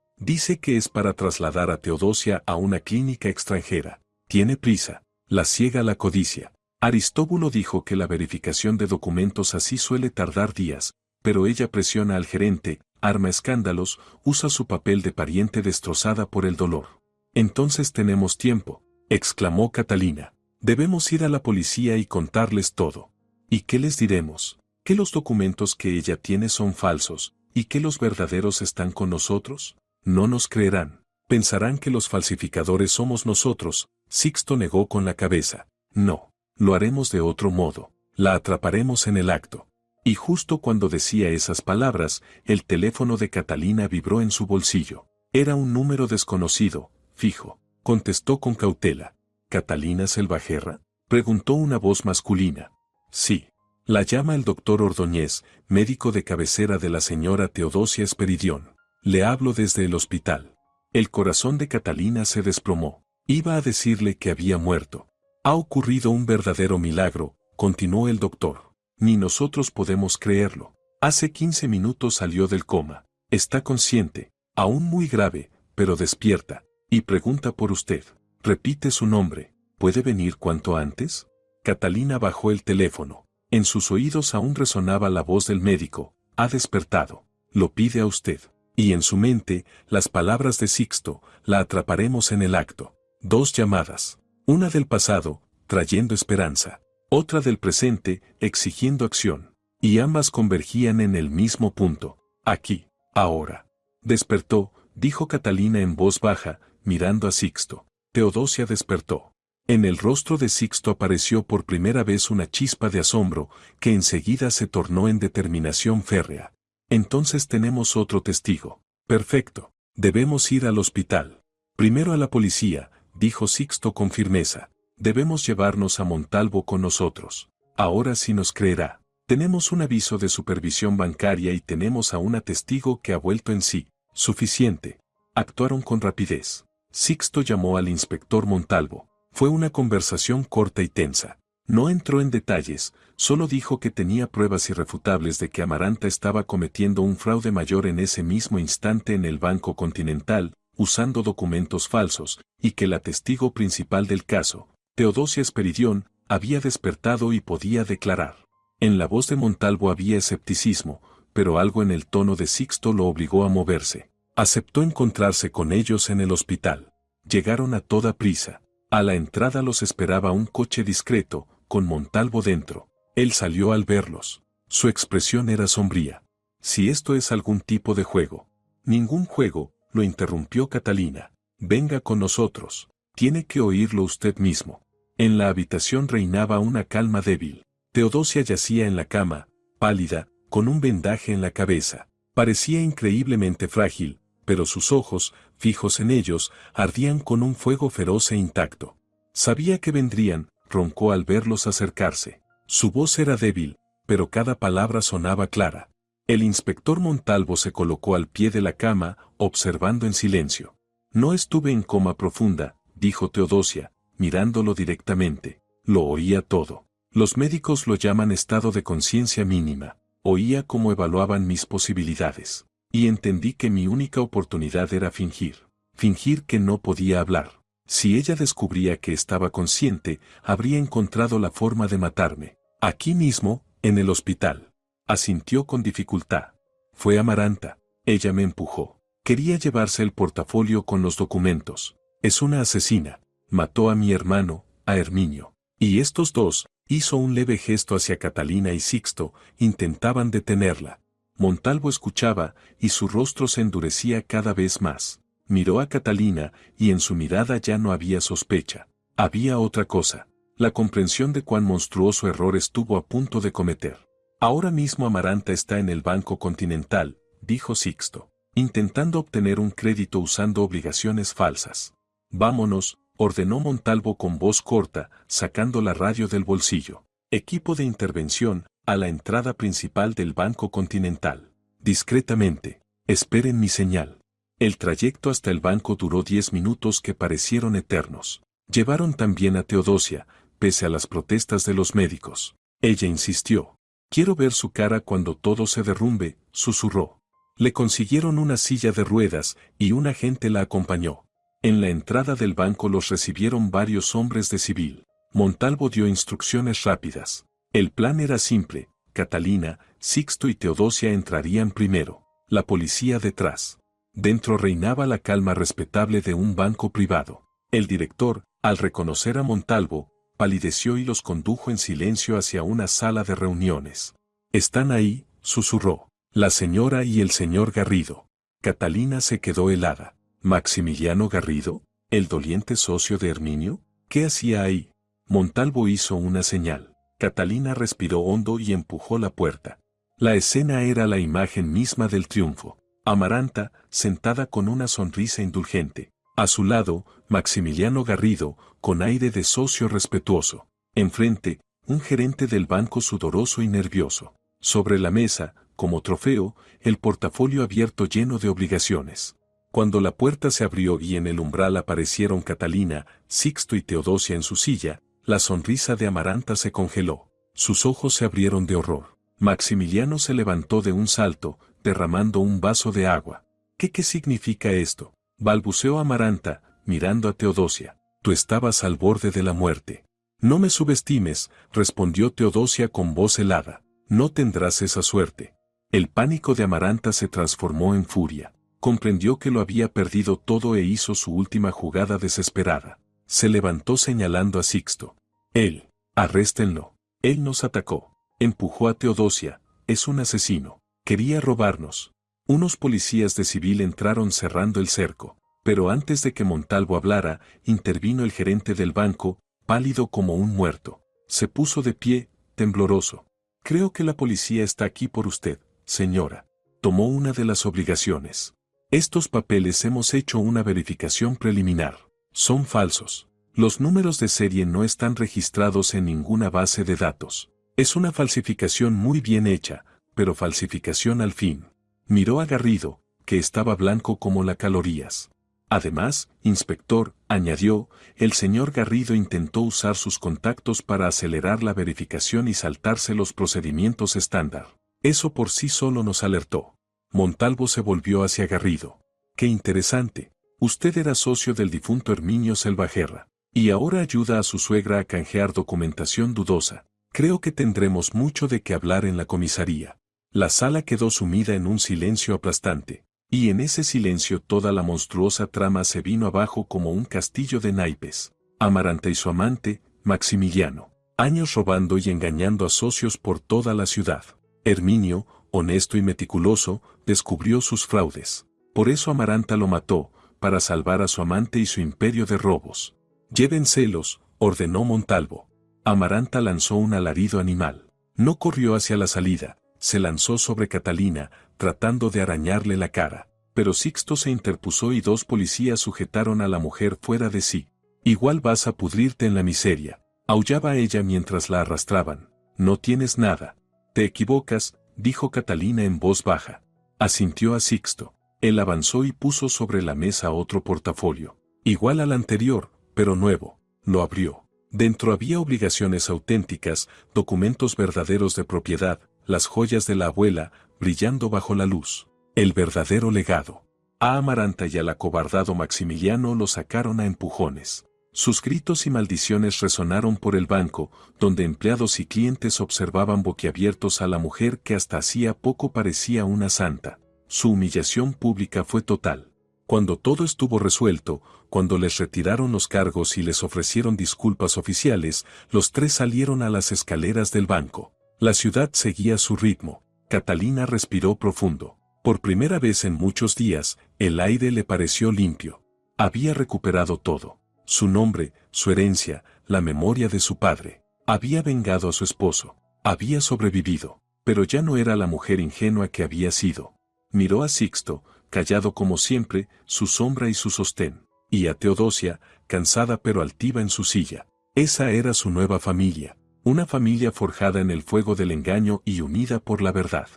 B: Dice que es para trasladar a Teodosia a una clínica extranjera. Tiene prisa. La ciega la codicia. Aristóbulo dijo que la verificación de documentos así suele tardar días, pero ella presiona al gerente, arma escándalos, usa su papel de pariente destrozada por el dolor. Entonces tenemos tiempo, exclamó Catalina. Debemos ir a la policía y contarles todo. ¿Y qué les diremos? ¿Que los documentos que ella tiene son falsos, y que los verdaderos están con nosotros? No nos creerán. Pensarán que los falsificadores somos nosotros. Sixto negó con la cabeza. No, lo haremos de otro modo. La atraparemos en el acto. Y justo cuando decía esas palabras, el teléfono de Catalina vibró en su bolsillo. Era un número desconocido, fijo. Contestó con cautela. ¿Catalina Selvajerra?, preguntó una voz masculina. Sí. La llama el doctor Ordóñez, médico de cabecera de la señora Teodosia Esperidión. Le hablo desde el hospital. El corazón de Catalina se desplomó. Iba a decirle que había muerto. Ha ocurrido un verdadero milagro, continuó el doctor. Ni nosotros podemos creerlo. Hace 15 minutos salió del coma. Está consciente, aún muy grave, pero despierta. Y pregunta por usted. Repite su nombre. ¿Puede venir cuanto antes? Catalina bajó el teléfono. En sus oídos aún resonaba la voz del médico. Ha despertado. Lo pide a usted. Y en su mente, las palabras de Sixto, la atraparemos en el acto. 2 llamadas. Una del pasado, trayendo esperanza. Otra del presente, exigiendo acción. Y ambas convergían en el mismo punto. Aquí, ahora. Despertó, dijo Catalina en voz baja, mirando a Sixto. Teodosia despertó. En el rostro de Sixto apareció por primera vez una chispa de asombro, que enseguida se tornó en determinación férrea. Entonces tenemos otro testigo. Perfecto. Debemos ir al hospital. Primero a la policía, dijo Sixto con firmeza. Debemos llevarnos a Montalvo con nosotros. Ahora sí nos creerá. Tenemos un aviso de supervisión bancaria y tenemos a una testigo que ha vuelto en sí. Suficiente. Actuaron con rapidez. Sixto llamó al inspector Montalvo. Fue una conversación corta y tensa. No entró en detalles, solo dijo que tenía pruebas irrefutables de que Amaranta estaba cometiendo un fraude mayor en ese mismo instante en el Banco Continental, usando documentos falsos, y que la testigo principal del caso, Teodosia Esperidión, había despertado y podía declarar. En la voz de Montalvo había escepticismo, pero algo en el tono de Sixto lo obligó a moverse. Aceptó encontrarse con ellos en el hospital. Llegaron a toda prisa. A la entrada los esperaba un coche discreto, con Montalvo dentro. Él salió al verlos. Su expresión era sombría. Si esto es algún tipo de juego. Ningún juego, lo interrumpió Catalina. Venga con nosotros. Tiene que oírlo usted mismo. En la habitación reinaba una calma débil. Teodosia yacía en la cama, pálida, con un vendaje en la cabeza. Parecía increíblemente frágil, pero sus ojos, fijos en ellos, ardían con un fuego feroz e intacto. Sabía que vendrían, roncó al verlos acercarse. Su voz era débil, pero cada palabra sonaba clara. El inspector Montalvo se colocó al pie de la cama, observando en silencio. No estuve en coma profunda, dijo Teodosia, mirándolo directamente. Lo oía todo. Los médicos lo llaman estado de conciencia mínima. Oía cómo evaluaban mis posibilidades. Y entendí que mi única oportunidad era fingir. Fingir que no podía hablar. Si ella descubría que estaba consciente, habría encontrado la forma de matarme. Aquí mismo, en el hospital. Asintió con dificultad. Fue Amaranta. Ella me empujó. Quería llevarse el portafolio con los documentos. Es una asesina. Mató a mi hermano, a Herminio. Y estos dos, hizo un leve gesto hacia Catalina y Sixto, intentaban detenerla. Montalvo escuchaba, y su rostro se endurecía cada vez más. Miró a Catalina, y en su mirada ya no había sospecha. Había otra cosa. La comprensión de cuán monstruoso error estuvo a punto de cometer. Ahora mismo Amaranta está en el Banco Continental, dijo Sixto, intentando obtener un crédito usando obligaciones falsas. Vámonos, ordenó Montalvo con voz corta, sacando la radio del bolsillo. Equipo de intervención, a la entrada principal del Banco Continental. Discretamente, esperen mi señal. El trayecto hasta el banco duró 10 minutos que parecieron eternos. Llevaron también a Teodosia, pese a las protestas de los médicos. Ella insistió. Quiero ver su cara cuando todo se derrumbe, susurró. Le consiguieron una silla de ruedas, y un agente la acompañó. En la entrada del banco los recibieron varios hombres de civil. Montalvo dio instrucciones rápidas. El plan era simple. Catalina, Sixto y Teodosia entrarían primero. la policía detrás. Dentro reinaba la calma respetable de un banco privado. El director, al reconocer a Montalvo, palideció y los condujo en silencio hacia una sala de reuniones. «Están ahí», susurró. «La señora y el señor Garrido». Catalina se quedó helada. «¿Maximiliano Garrido? ¿El doliente socio de Herminio? ¿Qué hacía ahí?» Montalvo hizo una señal. Catalina respiró hondo y empujó la puerta. La escena era la imagen misma del triunfo. Amaranta, sentada con una sonrisa indulgente. A su lado, Maximiliano Garrido, con aire de socio respetuoso. Enfrente, un gerente del banco sudoroso y nervioso. Sobre la mesa, como trofeo, el portafolio abierto lleno de obligaciones. Cuando la puerta se abrió y en el umbral aparecieron Catalina, Sixto y Teodosia en su silla, la sonrisa de Amaranta se congeló. Sus ojos se abrieron de horror. Maximiliano se levantó de un salto, derramando un vaso de agua. ¿Qué significa esto?, balbuceó Amaranta, mirando a Teodosia. «Tú estabas al borde de la muerte». «No me subestimes», respondió Teodosia con voz helada. «No tendrás esa suerte». El pánico de Amaranta se transformó en furia. Comprendió que lo había perdido todo e hizo su última jugada desesperada. Se levantó señalando a Sixto. «Él. Arréstenlo. Él nos atacó». Empujó a Teodosia. «Es un asesino. Quería robarnos». Unos policías de civil entraron cerrando el cerco, pero antes de que Montalvo hablara, intervino el gerente del banco, pálido como un muerto. Se puso de pie, tembloroso. «Creo que la policía está aquí por usted, señora». Tomó una de las obligaciones. «Estos papeles hemos hecho una verificación preliminar. Son falsos. Los números de serie no están registrados en ninguna base de datos. Es una falsificación muy bien hecha, pero falsificación al fin». Miró a Garrido, que estaba blanco como las calorías. «Además, inspector», añadió, «el señor Garrido intentó usar sus contactos para acelerar la verificación y saltarse los procedimientos estándar. Eso por sí solo nos alertó». Montalvo se volvió hacia Garrido. «Qué interesante. Usted era socio del difunto Herminio Selvajerra, y ahora ayuda a su suegra a canjear documentación dudosa. Creo que tendremos mucho de qué hablar en la comisaría». La sala quedó sumida en un silencio aplastante, y en ese silencio toda la monstruosa trama se vino abajo como un castillo de naipes. Amaranta y su amante, Maximiliano. Años robando y engañando a socios por toda la ciudad. Herminio, honesto y meticuloso, descubrió sus fraudes. Por eso Amaranta lo mató, para salvar a su amante y su imperio de robos. «Llévenselos», ordenó Montalvo. Amaranta lanzó un alarido animal. No corrió hacia la salida. Se lanzó sobre Catalina, tratando de arañarle la cara, pero Sixto se interpuso y dos policías sujetaron a la mujer fuera de sí. «Igual vas a pudrirte en la miseria», aullaba ella mientras la arrastraban. «No tienes nada». «Te equivocas», dijo Catalina en voz baja. Asintió a Sixto. Él avanzó y puso sobre la mesa otro portafolio. Igual al anterior, pero nuevo. Lo abrió. Dentro había obligaciones auténticas, documentos verdaderos de propiedad, las joyas de la abuela, brillando bajo la luz. El verdadero legado. A Amaranta y al acobardado Maximiliano lo sacaron a empujones. Sus gritos y maldiciones resonaron por el banco, donde empleados y clientes observaban boquiabiertos a la mujer que hasta hacía poco parecía una santa. Su humillación pública fue total. Cuando todo estuvo resuelto, cuando les retiraron los cargos y les ofrecieron disculpas oficiales, los tres salieron a las escaleras del banco. La ciudad seguía su ritmo. Catalina respiró profundo. Por primera vez en muchos días, el aire le pareció limpio. Había recuperado todo. Su nombre, su herencia, la memoria de su padre. Había vengado a su esposo. Había sobrevivido. Pero ya no era la mujer ingenua que había sido. Miró a Sixto, callado como siempre, su sombra y su sostén. Y a Teodosia, cansada pero altiva en su silla. Esa era su nueva familia. Una familia forjada en el fuego del engaño y unida por la verdad.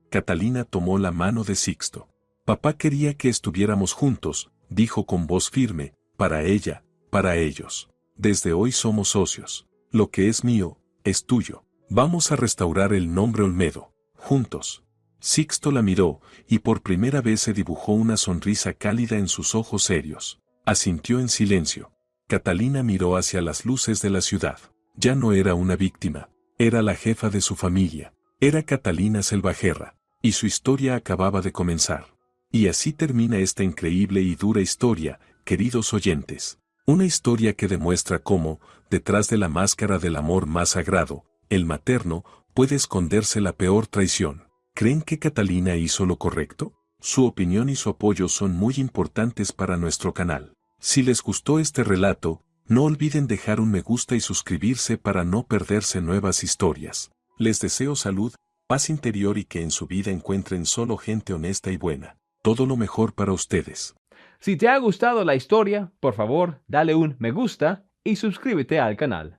B: Catalina tomó la mano de Sixto. «Papá quería que estuviéramos juntos», dijo con voz firme, «para ella, para ellos. Desde hoy somos socios. Lo que es mío, es tuyo. Vamos a restaurar el nombre Olmedo, juntos». Sixto la miró, y por primera vez se dibujó una sonrisa cálida en sus ojos serios. Asintió en silencio. Catalina miró hacia las luces de la ciudad. Ya no era una víctima, era la jefa de su familia. Era Catalina Selvajerra. y su historia acababa de comenzar. Y así termina esta increíble y dura historia, queridos oyentes. Una historia que demuestra cómo, detrás de la máscara del amor más sagrado, el materno, puede esconderse la peor traición. ¿Creen que Catalina hizo lo correcto? Su opinión y su apoyo son muy importantes para nuestro canal. Si les gustó este relato, no olviden dejar un me gusta y suscribirse para no perderse nuevas historias. Les deseo salud, paz interior y que en su vida encuentren solo gente honesta y buena. Todo lo mejor para ustedes.
A: Si te ha gustado la historia, por favor, dale un me gusta y suscríbete al canal.